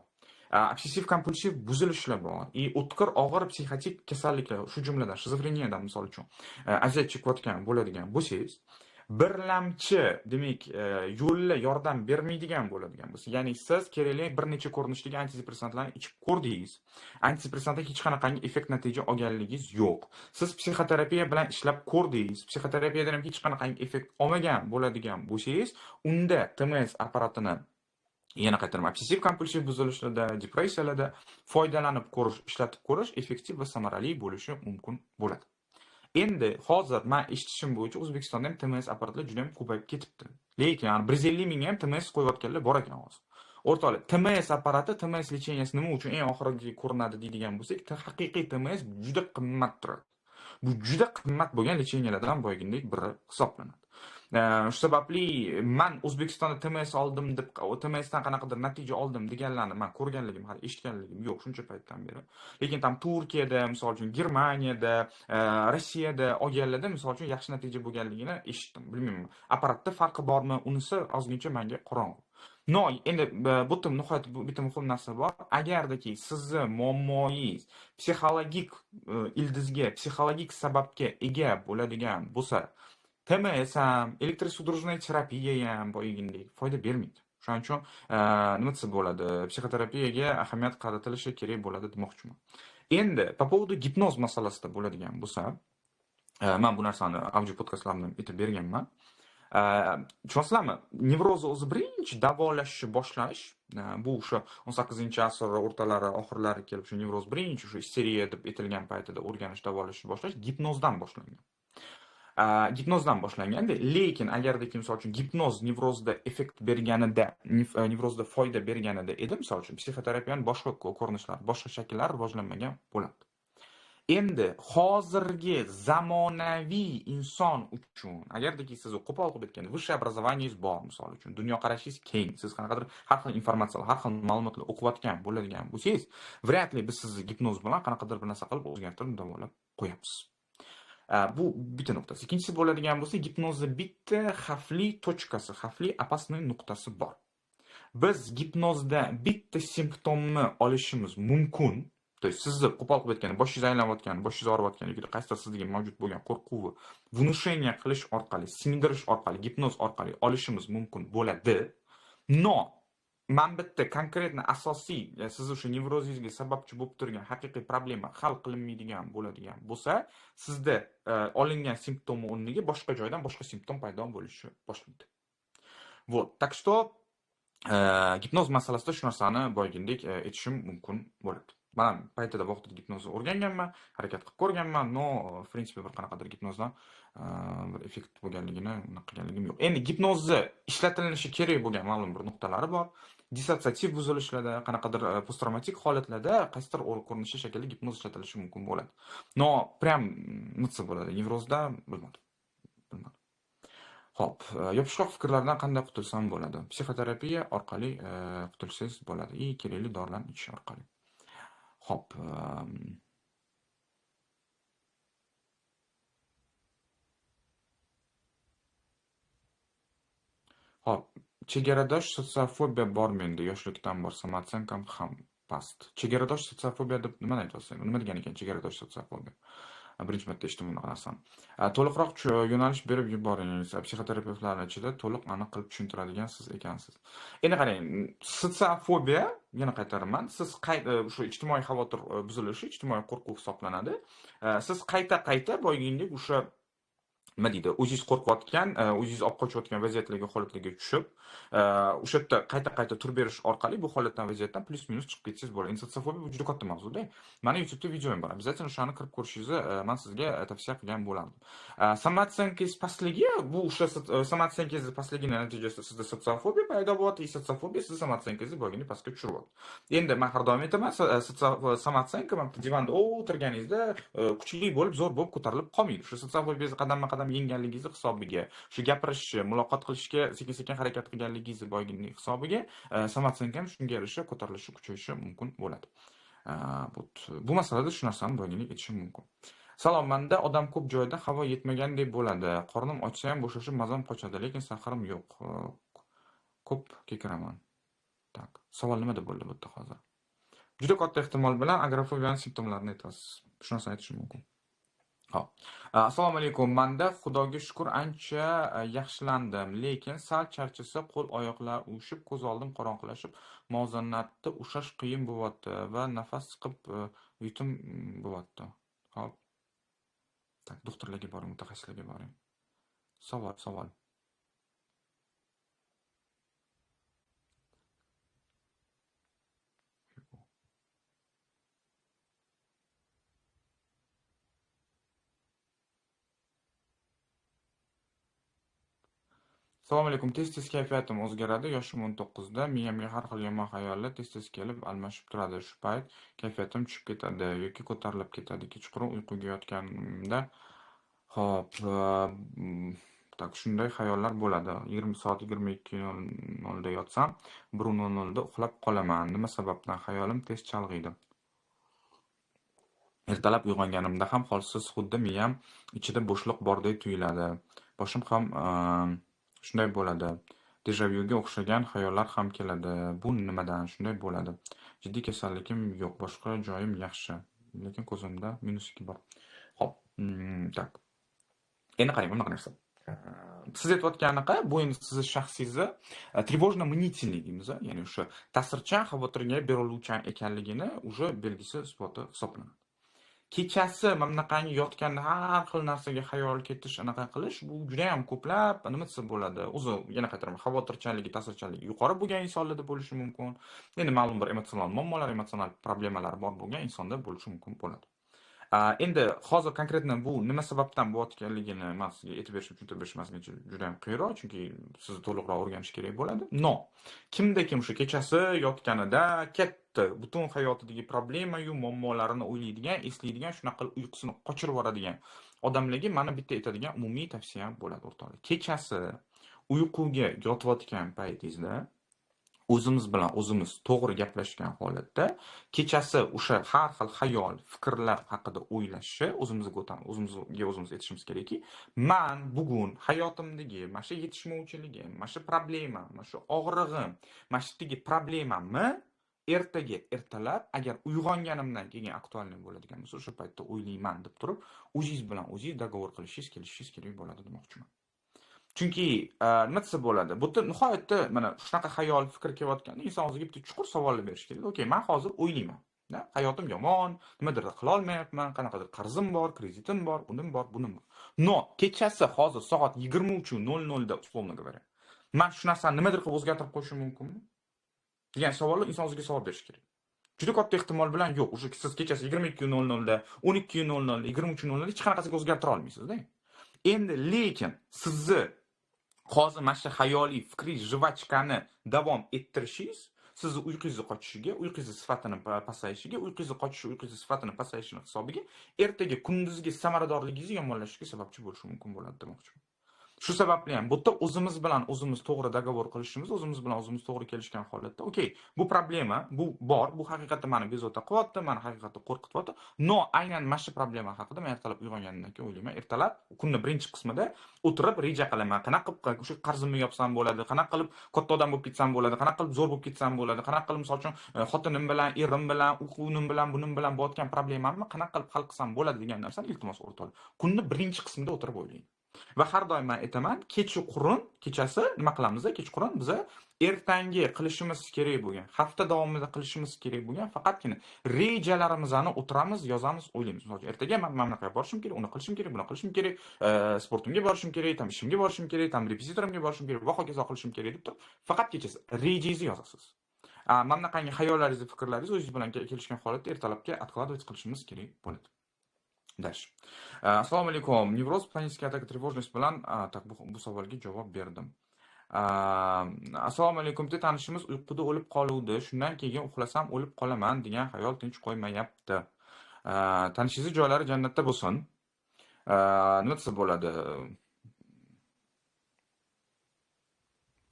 S1: obsessiv kompulsiv buzilishlar bor, o'tkir og'ir psixotik kasalliklar, shu jumladan shizofreniyadan misol uchun aziyat chekayotgan bo'ladigan bo'lsangiz, birlamchi, demak, yo'llar yordam bermaydigan bo'ladigan bo'lsa, ya'ni siz kerakli bir necha ko'rinishdagi antidepressantlarni ichib ko'rdingiz. Antidepressantdan hech qanaqangi effekt natija olganligingiz yo'q. Siz psixoterapiya bilan ishlab ko'rdingiz. Psixoterapiyadan ham hech qanaqangi effekt olmagan bo'ladigan bo'lsangiz, unda TMS apparatini yana qaytaraman, obsessiv kompulsiv buzilishlarda, depressiyalarda foydalanib ko'rish, ishlatib ko'rish effektiv va samarali bo'lishi mumkin bo'ladi. Endi hozir men eshitishim bo'yicha O'zbekistonda ham TMS apparatlar juda ham ko'payib ketibdi. Lekin yani 150 mingga ham TMS qo'yayotganlar bor ekan hozir. O'rtoqlar, TMS apparati, TMS licheniyasi nima uchun eng oxirgi ko'rinadi deydigan bo'lsak, haqiqiy TMS juda qimmat turadi. Bu juda qimmat bo'lgan licheniyalardan boyagindek biri hisoblanadi. Shu sababli men O'zbekistonda TMS oldim deb, TMSdan qanaqadir natija oldim deganlarni men ko'rganligim, hali eshitganligim yo'q shuncha paytdan beri. Lekin tam Turkiyada, misol uchun Germaniyada, Rossiyada olganlarda misol uchun yaxshi natija bo'lganligini eshitdim. Bilmayman, apparatda farqi bormi, unisi ozgincha menga qorong'u. No, endi bu nihoyat bitta muhim narsa bor. Agardaki sizni muammoyingiz psixologik ildizga, psixologik sababga ega bo'ladigan bo'lsa, TMS ham, elektrosudrujная terapiya ham boyagindek foyda bermaydi. Shuning uchun nima desa bo'ladi, psixoterapiyaga ahamiyat qaratilishi kerak bo'ladi demoqchiman. Endi по поводу gipnoz masalasida bo'ladigan bo'lsa, men bu narsani audio podkastlarimda aytib berganman. Tushunasizlarmi? Nevrozni o'zi birinchi davolashni boshlash, bu o'sha 18-asr o'rtalari, oxirlari kelib shu nevroz birinchi shu isteriya deb aytilgan paytida o'rganish, davolashni boshlash gipnozdan boshlangan. Gipnozdan boshlangan-da, lekin agardaki misol uchun gipnoz nevrozda effekt berganida, nevrozda foyda berganida edi, misol uchun psixoterapiyaning boshqa ko'rinishlari, boshqa shakllari rivojlanmagan bo'ladi. Endi hozirgi zamonaviy inson uchun agardaki siz qo'pol qilib aytganda vысшее образованиеңiz bor, misol uchun dunyoqarashingiz keng, siz qanaqadir har xil informatsiyalar, har xil ma'lumotlar o'qiyotgan bo'ladigan bo'lsangiz, vряд ли biz sizni gipnoz bilan qanaqadir bir narsa qilib o'zgartirib davolab qo'yamiz. Bu bitta nuqtasi. Ikkinchisi bo'ladigan bo'lsa, gipnozni bitta xavfli tochkasi, xavfli opasniy nuqtasi bor. Biz gipnozda bitta simptomni olishimiz mumkin. То есть sizni qo'pol qilib aytganda boshingiz aylanayotgani, boshingiz og'riyotgani yoki qaysidir sizga mavjud bo'lgan qo'rquvni внушение qilish orqali, singdirish orqali, gipnoz orqali olishimiz mumkin bo'ladi. No, men bitta konkretni asosiy sizni o'sha nevrozingizga sababchi bo'lib turgan haqiqiy problema hal qilinmaydigan bo'ladigan bo'lsa, sizda olingan simptomni o'rniga boshqa joydan boshqa simptom paydo bo'lishi boshlaydi. Вот, так что gipnoz masalasida shu narsani boyagindek aytishim mumkin bo'ladi. Men paytida vaqtida gipnozni o'rganganman, harakat qilib ko'rganman, no, в принципе bir qanaqadir gipnozdan bir effekt bo'lganligini qilganligim yo'q. Endi gipnozni ishlatilinishi kerak bo'lgan ma'lum bir nuqtalari bor. Dissotsiativ buzilishlarda, qanaqadir posttraumatik holatlarda qaysidir ko'rinishda shaklda gipnoz ishlatilishi mumkin bo'ladi. No, prям nitsa bo'ladi. Nevrozda bilmadim. Xo'p, yopishqoq fikrlardan qanday qutulsam bo'ladi? Psixoterapiya orqali qutulsangiz bo'ladi. Kerakli dorilarni ichish orqali. Xo'p, chegaradosh sotsiofobiya bor menda, yoshlikdan bor, samootsyenkam ham past. Chegaradosh sotsiofobiya deb nimani aytyapsiz? Nima degan ekan chegaradosh sotsiofobiya? Birinchi marta eshitdim bunaqa narsani. To'liqroq yo'nalish berib yuboring. Psixoterapevtlarning ichida to'liq aniq qilib tushuntiradigan siz ekansiz. Endi qarang, sotsiofobiya, yana qaytaraman, siz shu ijtimoiy xavotir buzilishi, ijtimoiy qo'rquv hisoblanadi. Siz qayta boyagindek o'sha nima deydi, o'zingiz qo'rqayotgan, o'zingiz olib qochayotgan vaziyatlarga, holatlarga tushib, o'sha yerda qayta turib berish orqali bu holatdan, vaziyatdan plus minus chiqib ketsangiz bo'ladi. Sotsiofobiya bu juda katta mavzuda. Mani YouTube'da videoim bor. Обязательно o'shani kirib ko'rishingizni men sizga tavsiya qilgan bo'lardim. Samootsyenkangiz pastligi, bu o'sha samootsyenkangiz pastligining natijasida sizda sotsiofobiya paydo bo'lyapti, sotsiofobiya sizni samootsyenkangizni bo'lganda pastga tushiryapti. Endi men har doim aytaman, samootsenka divanda o'tirganingizda kuchli bo'lib, zo'r bo'lib ko'tarilib qolmaydi. Shu sotsiofobiyangizni qadamma-qadam yengganligingiz hisobiga, shu gapirishni, muloqot qilishga sekin-sekin harakat qilganligingiz boyginlik hisobiga samootsenka ham shunga yarasha ko'tarilishi, kuchayishi mumkin bo'ladi. Bu masalada shu narsani boyginlik aytishim mumkin. Salom, menda odam ko'p joyda havo yetmagandek bo'ladi. Qornim ochsa ham bo'shashib mazam qochadi, lekin saharim yo'q. Ko'p kekiraman. Tak. Savol nimada bo'ldi bu yerda hozir? Juda katta ehtimol bilan agrofobiyaning simptomlarini aytasiz. Shu narsani aytishim mumkin. Hop. Assalomu alaykum. Menda Xudoga shukr ancha yaxshilandim, lekin sal charchasa qo'l oyoqlar uvushib, ko'z oldim qorong'ilashib, muvozanatni ushlash qiyin bo'lyapti va nafas siqib yutum bo'lyapti. Hop. Tak, doktorlarga boring, mutaxassislarga boring. Savol. Assalomu alaykum. Tez-tez kayfiyatim o'zgaradi. Yoshim 19da. Miyamga har xil yomon xayollar tez-tez kelib almashib turadi. Shu payt kayfiyatim tushib ketadi yoki ko'tarilib ketadi. Kechqurun uyquga yotganimda hop, tak shunday xayollar bo'ladi. 20 soat 22:00 da yotsam, 1:00 da uxlab qolaman. Nima sababdan xayolim tez chalg'iydi? Ertalab uyg'onganimda ham holsiz xuddi miyam ichida bo'shliq bordek tuyuladi. Boshim ham shunday bo'ladi. Dejavyuga o'xshagan xayollar ham keladi. Bu nimadan shunday bo'ladi? Jiddiy kasalligim yo'q, boshqa joyim yaxshi, lekin ko'zimda -2 bor. Hop, tak. Endi qarang, bunaqa narsa. Siz aytayotganiqa, bu endi sizni shaxsingizni trevojno-мнительный deymiz, ya'ni o'sha ta'sirchan, xavotirga beriluvchan ekanligini уже belgisi isboti hisoblanadi. Kechasi mamnaqangi yotganda har xil narsaga xayol ketish, anaqa qilish, bu juda ham ko'plab nima desa bo'ladi. O'zi yana qaytaraman, xavotirchanligi, ta'sirchanligi yuqori bo'lgan insonlarda bo'lishi mumkin. Endi ma'lum bir emotsional muammolar, emotsional problemalar bor bo'lgan insonda bo'lishi mumkin bo'ladi. Endi hozir konkretno bu nima sababdan bo'layotganligini men sizga aytib berishim, tushuntirib berishim masalancha juda ham qiyinroq, chunki sizni to'liqroq o'rganish kerak bo'ladi. No, kimda-kim o'sha kechasi yotganida katta butun hayotidagi problema-yu muammolarini o'ylaydigan, eslaydigan, shunaqa uyqusini qochirib yuboradigan odamlarga mana bitta aytadigan umumiy tavsiyam bo'ladi o'rtoqlar. Kechasi uyquga yotayotgan paytingizda o'zimiz bilan o'zimiz to'g'ri gaplashgan holatda kechasi o'sha har xil xayol, fikrlar haqida o'ylashni o'zimizga o'zimiz aytishimiz kerakki, men bugun hayotimdagi mana shu yetishmovchiligim, mana shu problemam, mana shu og'rig'im, mana shu problemamni ertalab agar uyg'onganimdan keyin aktualniy bo'ladigan bo'lsa, o'sha paytda o'ylayman deb turib, o'zingiz bilan o'zingiz dogovor kelishingiz kerak bo'ladi demoqchiman. Chunki nima desa bo'ladi? Bu nihoyatda mana shunaqa xayol, fikr kelayotganda inson o'ziga bitta chuqur savollar berish kerak. Okey, men hozir o'ylayman. Hayotim yomon, nimadir qila olmayapman, qanaqadir qarzim bor, kreditim bor, unim bor, bunim bor. No, kechasi hozir soat 23:00 da условно говоря. Men shu narsani nimadir qilib o'zgartirib qo'yishim mumkinmi? degan savolni inson o'ziga savol berish kerak. Juda katta ehtimol bilan yo'q. O'sha siz kechasi 22:00 da, 12:00, 23:00 hech qanaqasiga o'zgartira olmaysiz-da. Endi lekin sizni hozir mana shu xayoliy, fikriy jivachkani davom ettirishingiz sizni uyqungizni qochishiga, uyqungizni sifatini pasayishiga, uyqungizni qochishi, uyqungizni sifatini pasayishini hisobiga ertaga kunduzgi samaradorligingizni yomonlashishiga sababchi bo'lishi mumkin bo'ladi demoqchiman. Shu sababli ham bu yerda o'zimiz bilan o'zimiz to'g'ri dogovor qilishimiz, o'zimiz bilan o'zimiz to'g'ri kelishgan holatda, okey, bu problema, bu bor, bu haqiqatda meni bezovta qilyapti, meni haqiqatda qo'rqityapti. No, aynan mana shu problema haqida men ertalab uyg'onganimdan keyin o'ylayman. Ertalab kunning birinchi qismida o'tirib reja qilaman. Qanaqa qilib o'sha qarzimni yopsam bo'ladi, qanaqa qilib katta odam bo'lib ketsam bo'ladi, qanaqa qilib zo'r bo'lib ketsam bo'ladi, qanaqa qilib misol uchun xotinim bilan, erim bilan, o'quvim bilan, bunim bilan bo'layotgan problemamni qanaqa qilib hal qilsam bo'ladi degan narsani iltimos o'rtoqlar. Kunning birinchi qismida o'tirib o'ylayman. Va har doim men aytaman, kechasi nima qilamiz? Kechqurun biz ertangi qilishimiz kerak bo'lgan, hafta davomida qilishimiz kerak bo'lgan faqatgina rejalarimizni o'tiramiz, yozamiz, o'ylaymiz. Masalan, ertaga men mana bunaqa qilishim kerak, uni qilishim kerak, buni qilishim kerak, sportimga borishim kerak, tam ishimga borishim kerak, tam repetitorimga borishim kerak va hokazo qilishim kerak deb turib, faqat kechasi rejangizni yozasiz. Mana bunaqangi xayollaringiz, fikrlaringiz o'zingiz bilan kelishgan holatda ertalabga откладывать qilishimiz kerak bo'ladi. Dальше. Assalomu alaykum. Nevroz, panikическая атака, тревожность bilan tak bu savolga javob berdim. Assalomu alaykum. Tanishimiz uyquda o'lib qoluvdi. Shundan keyin uxlasam o'lib qolaman degan xayol tinch qo'ymayapti. Tanishingiz joylari jannatda bo'lsin. Nima desa bo'ladi?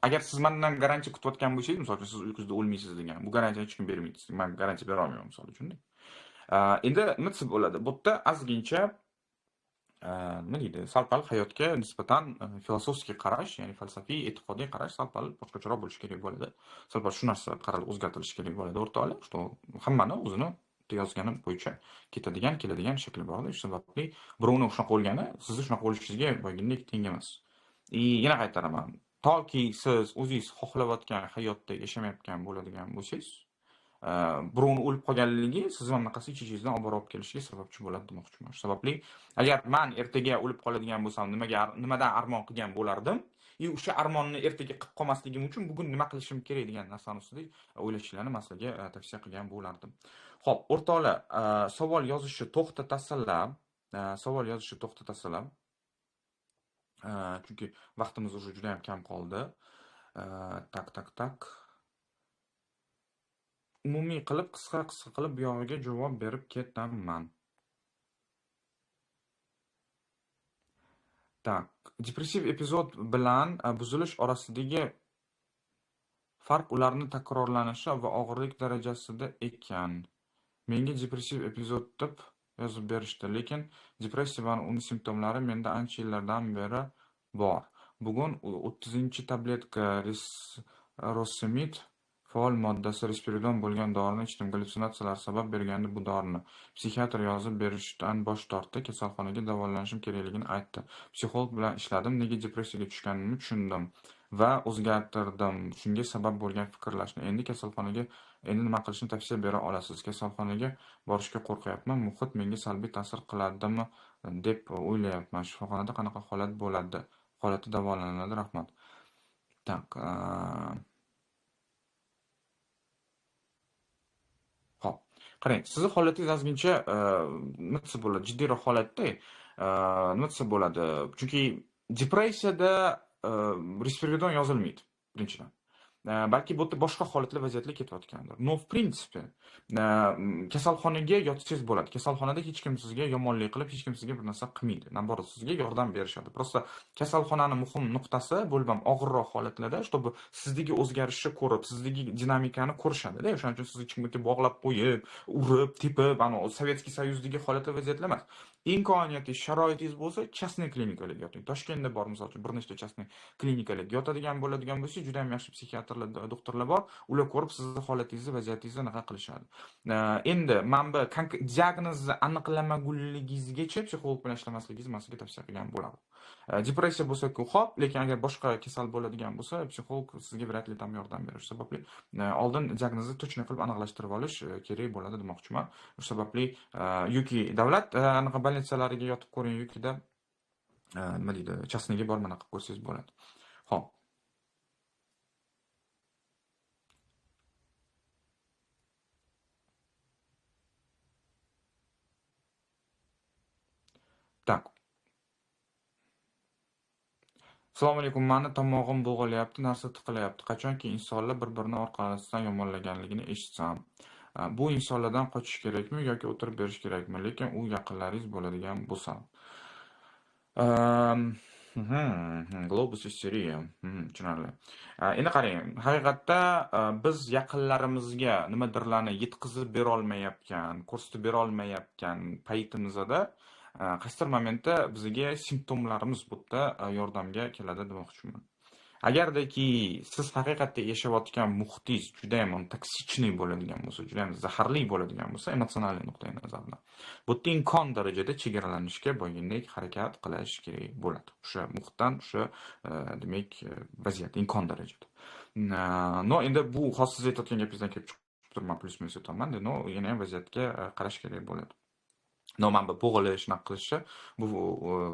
S1: Agar siz mendan garantiya kutayotgan bo'lsangiz, misol uchun siz uyqusida o'lmaysiz degan, bu garantiyani hech kim bermaydi. Men garantiya bera olmayman misol uchun. Endi nima desa bo'ladi? Bu yerda ozgincha nima deydi? Sal-pal hayotga nisbatan filosofik qarash, ya'ni falsafiy, e'tiqodiy qarash sal-pal boshqacharoq bo'lishi kerak bo'ladi. Sal-pal shu narsa qaralib o'zgartirilishi kerak bo'ladi o'rtoqlar. Что hammani o'zini yozgani bo'yicha ketadigan, keladigan shakli bor. Shu sababli birovni shunaqa bo'lgani, sizni shunaqa bo'lishingizga bo'lgandek teng emas. Yana qaytaraman. Toki siz o'zingiz xohlayotgan hayotda yashamayotgan bo'ladigan bo'lsangiz, birovni o'lib qolganligi sizni mamnaqasi ichingizdan olib kelishiga sababchi bo'ladi demoqchiman. Shu sababli agar men ertaga o'lib qoladigan bo'lsam, nimadan armon qilgan bo'lardim? O'sha armonni ertaga qilib qolmasligim uchun bugun nima qilishim kerak degan narsani ustida o'ylashinglarni men sizlarga tavsiya qilgan bo'lardim. Xo'p, o'rtoqlar, savol yozishni to'xtatasizlar. Chunki vaqtimiz уже juda ham kam qoldi. Tak. Umumiy qilib, qisqa qilib buyog'iga javob berib ketaman. Tak, depressiv epizod bilan buzilish orasidagi farq ularni takrorlanishi va og'irlik darajasida ekan. Menga depressiv epizod deb yozib berishdi, lekin depressiya va uning simptomlari menda ancha yillardan beri bor. Bugun 30-tabletka Rosimid faol moddasi risperidon bo'lgan dorini ichdim. Gallyutsinatsiyalar sabab bergandi bu dorini. Psixiatr yozib berishdan bosh tortdi, kasalxonaga davolanishim kerakligini aytdi. Psixolog bilan ishladim, nega depressiyaga tushganimni tushundim va o'zgartirdim. Shunga sabab bo'lgan fikrlashni. Endi nima qilishni tavsiya bera olasiz? Kasalxonaga borishga qo'rqyapman. Muhit menga salbiy ta'sir qiladimi deb o'ylayapman. Shifoxonada qanaqa holat bo'ladi? Holati davolanadi, rahmat. Tak. Hop. Qarang, sizni holatingiz ozgincha nima desa bo'ladi, jiddiyroq holatda. Nima desa bo'ladi? Chunki depressiyada risperidon yozilmaydi, birinchidan. Balki bu yerda boshqa holatlar, vaziyatlar ketayotgandir. No, в принципе, kasalxonaga yotsangiz bo'ladi. Kasalxonada hech kim sizga yomonlik qilib, hech kim sizga bir narsa qilmaydi. Naоборот, sizga yordam berishadi. Просто kasalxonani muhim nuqtasi bo'lib ham og'irroq holatlarda, чтобы sizdagi o'zgarishni ko'rib, sizdagi dinamikani ko'rishadi-da. O'shaning uchun sizni chimlikka bog'lab qo'yib, urib, tepib, Sovetskiy Soyuzdagi holatlar, vaziyatlar emas. Imkoniyatingiz, sharoitingiz bo'lsa, частный klinikalarga yoting. Toshkentda bor, misol uchun, bir nechta частный klinikalarga yotadigan bo'ladigan bo'lsa, juda ham yaxshi psixiatrlar, doktorlar bor. Ular ko'rib, sizni holatingizni, vaziyatingizni anaqa qilishadi. Endi men bu diagnozni aniqlamagunligingizgacha psixolog bilan ishlamasligingizni men sizga tavsiya qilgan bo'laman. Depressiya bo'lsa-ku xo'p, lekin agar boshqa kasal bo'ladigan bo'lsa, psixolog sizga vряд ли tam yordam berishi sababli oldin diagnozni точно qilib aniqlashtirib olish kerak bo'ladi demoqchiman. Shu sababli yoki davlat anaqa больницалariga yotib ko'ring, yokida nima deydi, частныйga borib anaqa qilib ko'rsangiz bo'ladi. Xo'p. Так. Assalomu alaykum. Meni tomog'im bo'g'ilyapti, narsa tiqilyapti. Qachonki insonlar bir-birini orqasidan yomonlaganligini eshitsam, bu insonlardan qochish kerakmi yoki o'tirib berish kerakmi? Lekin u yaqinlaringiz bo'ladigan bo'lsa. Globus isteriya. Tushunarli. Endi qarang, haqiqatda biz yaqinlarimizga nimadirlarni yetkazib bera olmayotgan, ko'rsatib bera olmayotgan paytimizda qaysidir momentda bizga simptomlarimiz bu yerda yordamga keladi demoqchiman. Agardaki siz haqiqatda yashayotgan muhitingiz juda ham toksichniy bo'ladigan bo'lsa, juda ham zaharli bo'ladigan bo'lsa, emotsional nuqtai nazardan, bu yerda imkon darajada chegaralanishga bo'lgandek harakat qilish kerak bo'ladi. O'sha muhitdan, o'sha demak vaziyat imkon darajada. No, endi bu hozir siz aytayotgan gapingizdan kelib chiqib turman, plus-minus aytaman. No, yana ham vaziyatga qarash kerak bo'ladi. Noma'lum bo'g'ilish, naq qilishi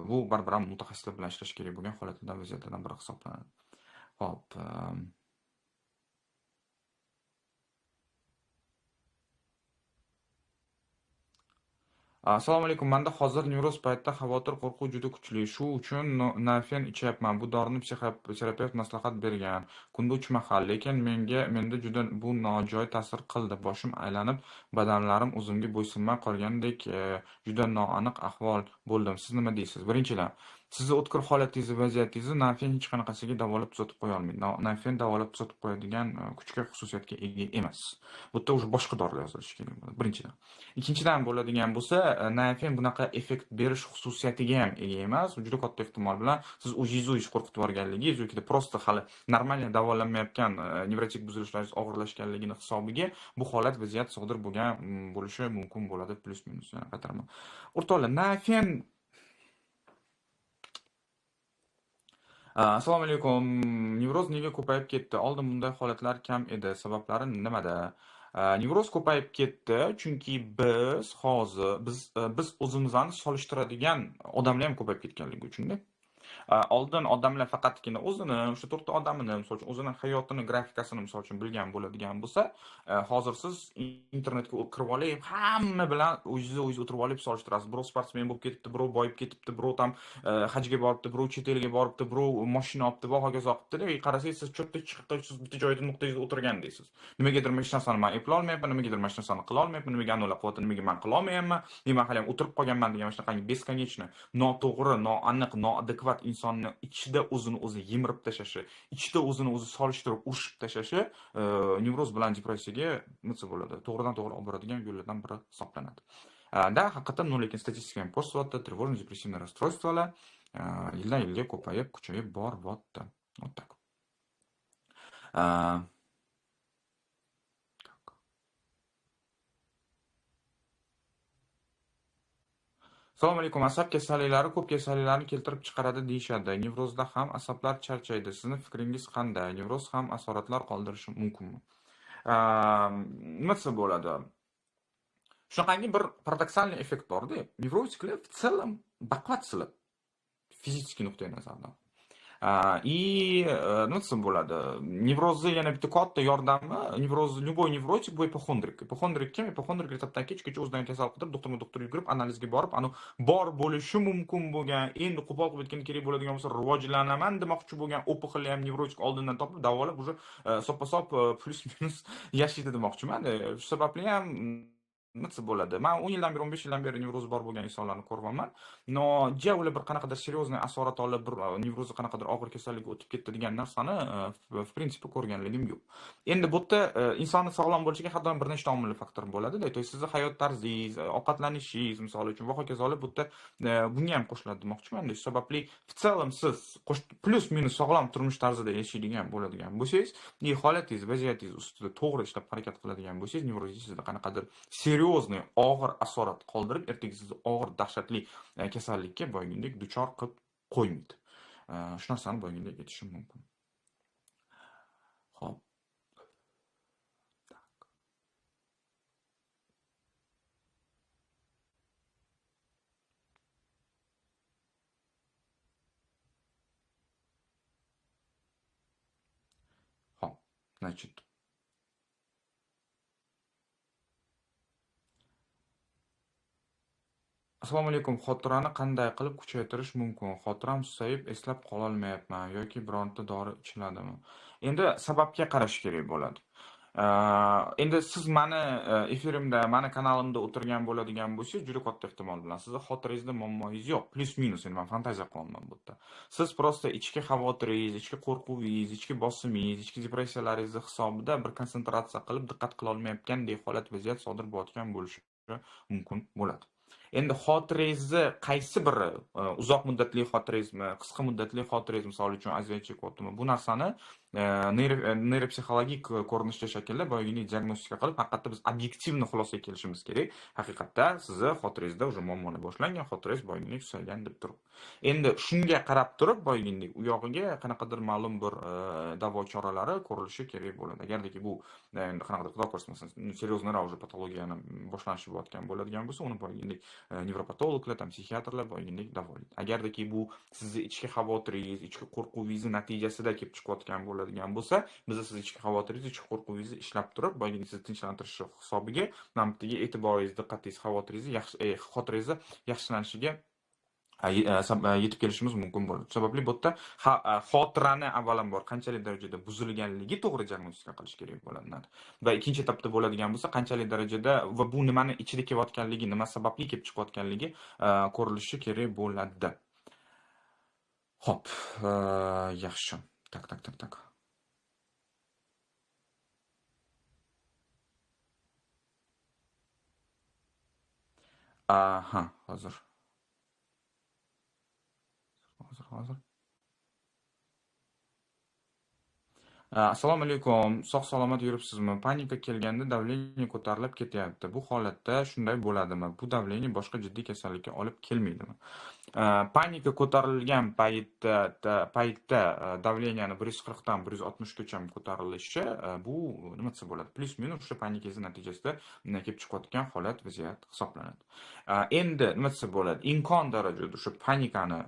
S1: bu baribir ham mutaxassislar bilan ishlash kerak bo'lgan holatlardan, vaziyatlardan biri hisoblanadi. Hop. Assalomu alaykum. Menda hozir nevroz paytida xavotir, qo'rquv juda kuchli. Shu uchun Nafen ichyapman. Bu dorini psixoterapevt maslahat bergan. Kunda 3 mahal, lekin menda juda bu nojo'ya ta'sir qildi. Boshim aylanib, badanlarim o'zimga bo'ysunmay qolgandek, juda noaniq ahvol bo'ldim. Siz nima deysiz? Birinchidan, sizni o'tkir holatingizni, vaziyatingizni Nafen hech qanaqasiga davolab tuzatib qo'ya olmaydi. Nafen davolab tuzatib qo'yadigan kuchga, xususiyatga ega emas. Bu yerda o'sha boshqa dorilar yozilishi kerak bo'ladi. Birinchidan. Ikkinchidan bo'ladigan bo'lsa, Nafen bunaqa effekt berish xususiyatiga ham ega emas. Juda katta ehtimol bilan siz o'zingizni qo'rqitib yuborganligingiz yoki prosta hali normalniy davolanmayotgan nevrotik buzilishlaringiz og'irlashganligini hisobiga bu holat, vaziyat sodir bo'lgan bo'lishi mumkin bo'ladi, plus minus. Yana qaytaraman. O'rtoqlar, Nafen Assalomu alaykum. Nevroz nega ko'payib ketdi? Oldin bunday holatlar kam edi. Sabablari nimada? Nevroz ko'payib ketdi chunki biz o'zimizni solishtiradigan odamlar ham ko'payib ketganligi uchun-da. Oldin odamlar faqatgina o'zini, o'sha to'rtta odamini, misol uchun o'zini hayotini, grafikasini misol uchun bilgan bo'ladigan bo'lsa, hozir siz internetga kirib olib, hamma bilan o'zingiz o'tirib olib solishtirasiz. Birov sportsmen bo'lib ketibdi, birov boyib ketibdi, birov tam hajga boribdi, birov chet elga boribdi, birov mashina olibdi va hokazo qilibdi-da. Qarasangiz siz cho'tda chiqib bitta joyda nuqtangizda o'tirgandaysiz. Nimagadir hech narsani men eplolmayapman, nimagadir hech narsani qilolmayapman, nimaga anula qilyapti, nimaga men qilolmayapman, men hali ham o'tirib qolganman degan shunaqangi beskонечно, noto'g'ri, noaniq, noadekvat insonni ichida o'zini o'zi yemirib tashlashi, ichida o'zini o'zi solishtirib urishib tashlashi nevroz bilan depressiyaga nima bo'ladi? To'g'ridan to'g'ri olib boradigan yo'llardan biri hisoblanadi. Да, haqiqatan, lekin statistika ham ko'rsatyapti, тревожно-депрессивные расстройствоlar yildan yilga ko'payib, kuchayib boryapti. Вот так. Assalomu alaykum. Asab kasalliklari ko'p kasalliklarni keltirib chiqaradi deyishadi. Nevrozda ham asablar charchaydi. Sizning fikringiz qanday? Nevroz ham asoratlar qoldirishi mumkinmi? Nima desa bo'ladi? Shunaqangi bir paradoksalniy effekt bor-da. Nevroziklar в целом baquvvat fizический nuqtai nazardan. Nima desam bo'ladi? Nevrozni yana bitta katta yordami, любой nevrotik bu ipохондрик. Ipохондрик kim? Ipохондрик ertadan kechgacha o'zidan kasal qilib, doktor yugurib, analizga borib, bor bo'lishi mumkin bo'lgan, endi qo'pol qilib aytganda kerak bo'ladigan bo'lsa, rivojlanaman demoqchi bo'lgan опухолni ham nevrotik oldindan topib, davolab, уже soppa-sop plus-minus yashaydi demoqchiman. Shu sababli ham nima desa bo'ladi? Men 10 yildan beri, 15 yildan beri nevrozi bor bo'lgan insonlarni ko'ryapman. Ular bir qanaqadir serьезный asorat olib, bir nevrozi qanaqadir og'ir kasallikka o'tib ketdi degan narsani в принципе ko'rganligim yo'q. Endi bu yerda insonni sog'lom bo'lishiga har doim bir nechta omilli faktor bo'ladi-da. То есть sizni hayot tarzingiz, ovqatlanishingiz, misol uchun va hokazolar bu yerda bunga ham qo'shiladi demoqchiman. Shu sababli в целом siz plus-minus sog'lom turmush tarzida yashaydigan bo'ladigan bo'lsangiz, holatingiz, vaziyatingiz ustida to'g'ri ishlab harakat qiladigan bo'lsangiz, nevroz sizda qanaqadir serьезный og'ir asorat qoldirib, ertaga sizni og'ir dahshatli kasallikka boygindek duchor qilib qo'ymaydi. Shu narsani boygindek aytishim mumkin. Xo'p. Xo'p. Значит, Assalomu alaykum. Xotirani qanday qilib kuchaytirish mumkin? Xotiram susayib, eslab qololmayapman yoki bironta dori ichiladimi? Endi sababga qarash kerak bo'ladi. Endi siz meni efirimda, meni kanalimda o'tirgan bo'ladigan bo'lsangiz, juda katta ehtimol bilan sizni xotirangizda muammoingiz yo'q. Plus-minus, endi men fantaziya qilyapman bu yerda. Siz prosta ichki xavotiringiz, ichki qo'rquvingiz, ichki bosimingiz, ichki depressiyalaringiz hisobida bir konsentratsiya qilib diqqat qila olmayotgandek holat vaziyat sodir bo'layotgan bo'lishi mumkin bo'ladi. Endi xotirangizni qaysi biri uzoq muddatli xotirangizmi, qisqa muddatli xotirangiz misol uchun aziyat chekyaptimi? Bu narsani neyropsixologik ko'rinishda shakllab, boyagini diagnostika qilib, haqiqatda biz obyektivni xulosaga kelishimiz kerak. Haqiqatda sizni xotirangizda уже muammolar boshlangan, xotirangiz boyagini susaygan deb turib. Endi shunga qarab turib, boyagini u yog'iga qanaqadir ma'lum bir davo choralari ko'rilishi kerak bo'ladi. Agardiki bu endi qanaqadir xudo ko'rmasin, serьезныйroq уже patologiyani boshlanishi bo'layotgan bo'ladigan bo'lsa, uni boyagini nevropatologlar, tam psixiatrlar boyagindek davolaydi. Agardiki bu sizni ichki xavotiringiz, ichki qo'rquvingiz natijasida kelib chiqayotgan bo'ladigan bo'lsa, biz siz ichki xavotiringiz, ichki qo'rquvingizni ishlab turib, boyagini sizni tinchlantirish hisobiga namtiga e'tiboringiz, diqqatingiz, xavotiringizni xotirangizni yaxshilanishiga yetib kelishimiz mumkin bo'ladi. Sababli bu yerda xotirani avvalambor qanchalik darajada buzilganligi to'g'ri diagnostika qilish kerak bo'ladi. Va ikkinchi etapda bo'ladigan bo'lsa, qanchalik darajada va bu nimani ichida kelayotganligi, nima sababli kelib chiqayotganligi ko'rilishi kerak bo'ladi. Xo'p, yaxshi. Tak. Hozir. Assalomu alaykum. Sog'-salomat yuribsizmi? Panika kelganda davleniya ko'tarilib ketyapti. Bu holatda shunday bo'ladimi? Bu davleniya boshqa jiddiy kasallikka olib kelmaydimi? Panika ko'tarilgan paytda davleniyani 140 dan 160 gacha ko'tarilishi bu nima desa bo'ladi? Plus-minus o'sha panikangiz natijasida kelib chiqayotgan holat, vaziyat hisoblanadi. Endi nima desa bo'ladi? Imkon darajada o'sha panikani,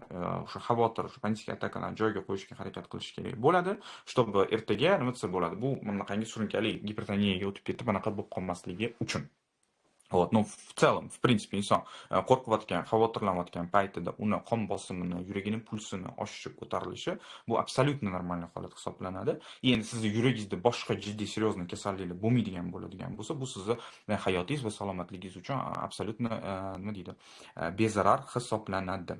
S1: o'sha xavotir, o'sha panik atakalarni joyiga qo'yishga harakat qilish kerak bo'ladi, чтобы ertaga nima desa bo'ladi? Bu bunaqangi surunkali gipertoniyaga o'tib ketib, anaqa bo'lib qolmasligi uchun. Вот, ну, в целом, в принципе, inson qo'rqayotgan, xavotirlanayotgan paytida uni qon bosimini, yuragining pulsini oshib ko'tarilishi bu absolyutно normalniy holat hisoblanadi. Endi sizni yuragingizda boshqa jiddiy, серьезный kasalliklar bo'lmaydigan bo'ladigan bo'lsa, bu sizni hayotingiz va salomatligingiz uchun absolyutно nima deydi, bezarar hisoblanadi.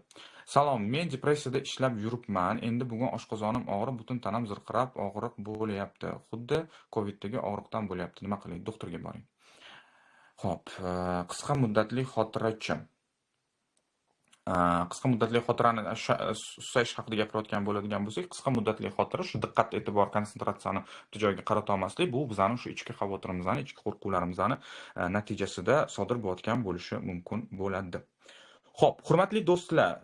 S1: Salom, men depressiyada ishlab yuribman. Endi bugun oshqozonim og'rib, butun tanam zirqirab, og'riq bo'lyapti. Xuddi Covid'dagi og'riqdan bo'lyapti. Nima qiling? Doktorga boring. Xo'p, qisqa muddatli xotirachi. Qisqa muddatli xotirani susayish haqida gapirayotgan bo'ladigan bo'lsak, qisqa muddatli xotira shu diqqat, e'tibor, konsentratsiyani bitta joyga qarata olmaslik, bu bizning shu ichki xavotirimizni, ichki qo'rquvlarimizni natijasida sodir bo'layotgan bo'lishi mumkin bo'ladi. Xo'p, hurmatli do'stlar,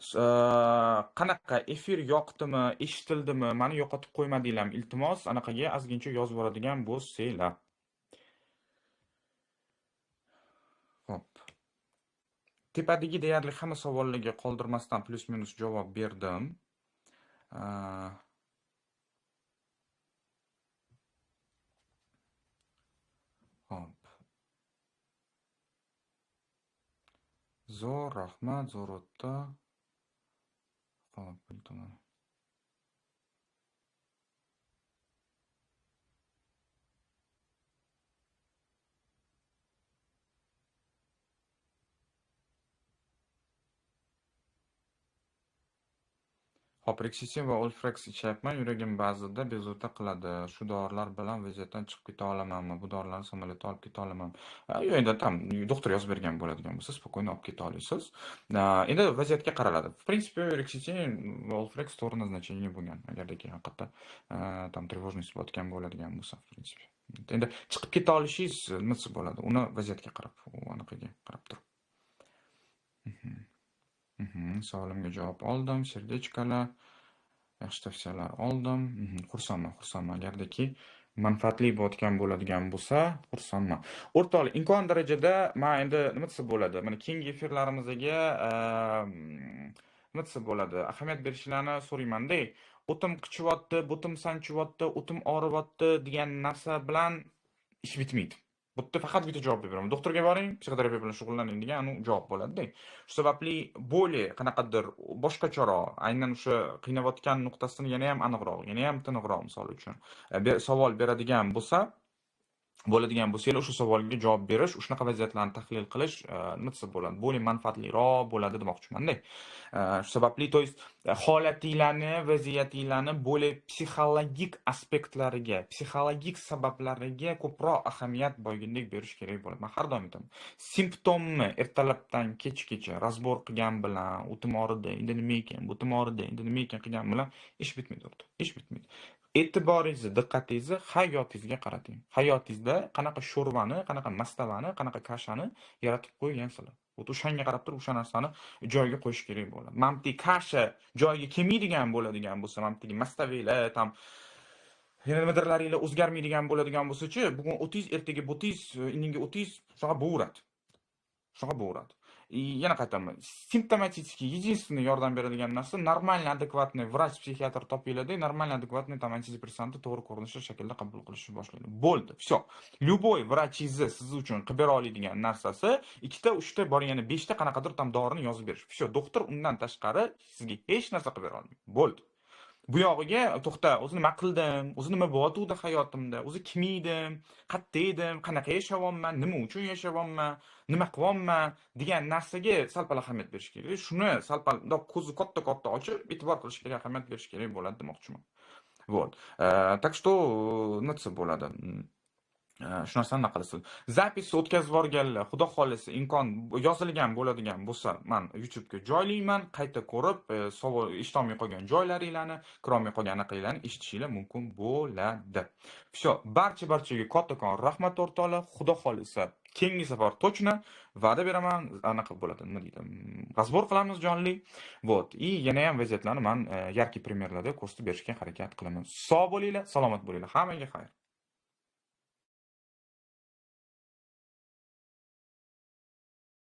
S1: qanaqa efir yoqdimi, eshitildimi, meni yo'qotib qo'ymadinglarmi? Iltimos, anaqaga ozgincha yozib boradigan bo'lsanglar. Xo'p. Tepadagi deyarli hamma savollarga qoldirmasdan plus-minus javob berdim. Xo'p. Zo'r, rahmat, zo'r o'tdi. Xo'p, iltimos. Hop, Rexicin va Olfrex ichyapman. Yuragim ba'zida bezovta qiladi. Shu dorilar bilan vaziyatdan chiqib keta olamanmi? Bu dorilarni samolyotda olib keta olamanmi? Yo'q, endi tam doktor yozib bergan bo'ladigan bo'lsa, spokойно olib keta olasiz. Endi vaziyatga qaraladi. В принципе, Rexicin va Olfrex to'g'ri назначение bo'lgan. Agardaki haqiqatda tam тревожность bo'layotgan bo'ladigan bo'lsa, в принципе. Endi chiqib keta olishingiz nimasi bo'ladi? Uni vaziyatga qarab, anaqaga qarab turib. Savolimga javob oldim, serdechkalar, yaxshi tavsiyalar oldim. Xursandman. Agardaki manfaatli bo'layotgan bo'ladigan bo'lsa, xursandman. O'rtoqlar, imkon darajada men endi nima desa bo'ladi? Mana keyingi efirlarimizga nima desa bo'ladi? Ahamiyat berishlarini so'rayman-da. O'tim qichyapti, butim sanchyapti, o'tim og'riyapti degan narsa bilan ish bitmaydi. Bitta faqat bitta javob beraman. Doktorga boring, psixoterapiya bilan shug'ullaning degan javob bo'ladi-da. Shu sababli bo'li qanaqadir boshqacharoq, aynan o'sha qiynayotgan nuqtasini yana ham aniqroq, yana ham tiniqroq misol uchun savol beradigan bo'lsa, o'sha savolga javob berish, shunaqa vaziyatlarni tahlil qilish nima desa bo'ladi, bo'li manfaatliroq bo'ladi demoqchiman-da. Shu sababli, to есть holatinglarni, vaziyatinglarni bo'li psixologik aspektlariga, psixologik sabablariga ko'proq ahamiyat boygundek berish kerak bo'ladi. Men har doim aytaman, simptomni ertalabdan kechgacha razbor qilgan bilan, o'tim og'ridi, endi nima ekan, butim og'ridi, endi nima ekan qilgan bilan ish bitmaydi, ish bitmaydi. E'tiboringizni, diqqatingizni hayotingizga qarating. Hayotingizda qanaqa sho'rvani, qanaqa mastavani, qanaqa kashani yaratib qo'ygansizlar. O'shanga qarab turib o'sha narsani joyiga qo'yish kerak bo'ladi. Mamti kasha joyiga kelmaydigan bo'ladigan bo'lsa, mamtigi mastavilar, tam yana nimadirlaringlar o'zgarmaydigan bo'ladigan bo'lsa-chi, bugun o'tingiz, ertaga bo'tingiz, indinga o'tingiz, shunaqa bo'laveradi. Yana qaytaman, simptomatический единственный yordam beradigan narsa normalniy adekvatniy vrach, psixiatr topinglar-da, normalniy adekvatniy tam antidepressantni to'g'ri ko'rinishda shaklda qabul qilishni boshlaydi. Bo'ldi. Всё. Любой vrachingiz siz uchun qilib bera oladigan narsasi 2 ta, 3 ta, bor yana 5 ta qanaqadir tam dorini yozib berish. Всё, doktor undan tashqari sizga hech narsa qilib bera olmaydi. Bo'ldi. Bu yog'iga to'xta, o'zi nima qildim, o'zi nima bo'lyapti hayotimda, o'zi kim edim, qayerda edim, qanaqa yashayapman, nima uchun yashayapman, nima qilyapman degan narsaga sal-pal ahamiyat berish kerak. Shuni sal-pal ko'zni katta ochib, e'tibor qilish kerak, ahamiyat berish kerak bo'ladi demoqchiman. Вот. Так что nima desa bo'ladi? Shu narsani qilasiz. Zapisni o'tkazib yuborganlar, xudo xolisa imkon yozilgan bo'ladigan bo'lsa, men YouTube'ga joylayman, qayta ko'rib, savol eshitolmay qolgan joylaringlarni, kirolmay qolgan anaqalarni eshitishinglar mumkin bo'ladi. Всё, barchaga kattakon rahmat o'rtoqlar. Xudo xolisa Keyingi safar точно va'da beraman, anaqa bo'ladi, nima deydi, razbor qilamiz jonli. Вот. И yanayam vaziyatlarni men yarki примерlarda ko'rsatib berishga harakat qilaman. Sog' bo'linglar, salomat bo'linglar. Hammaga xayr.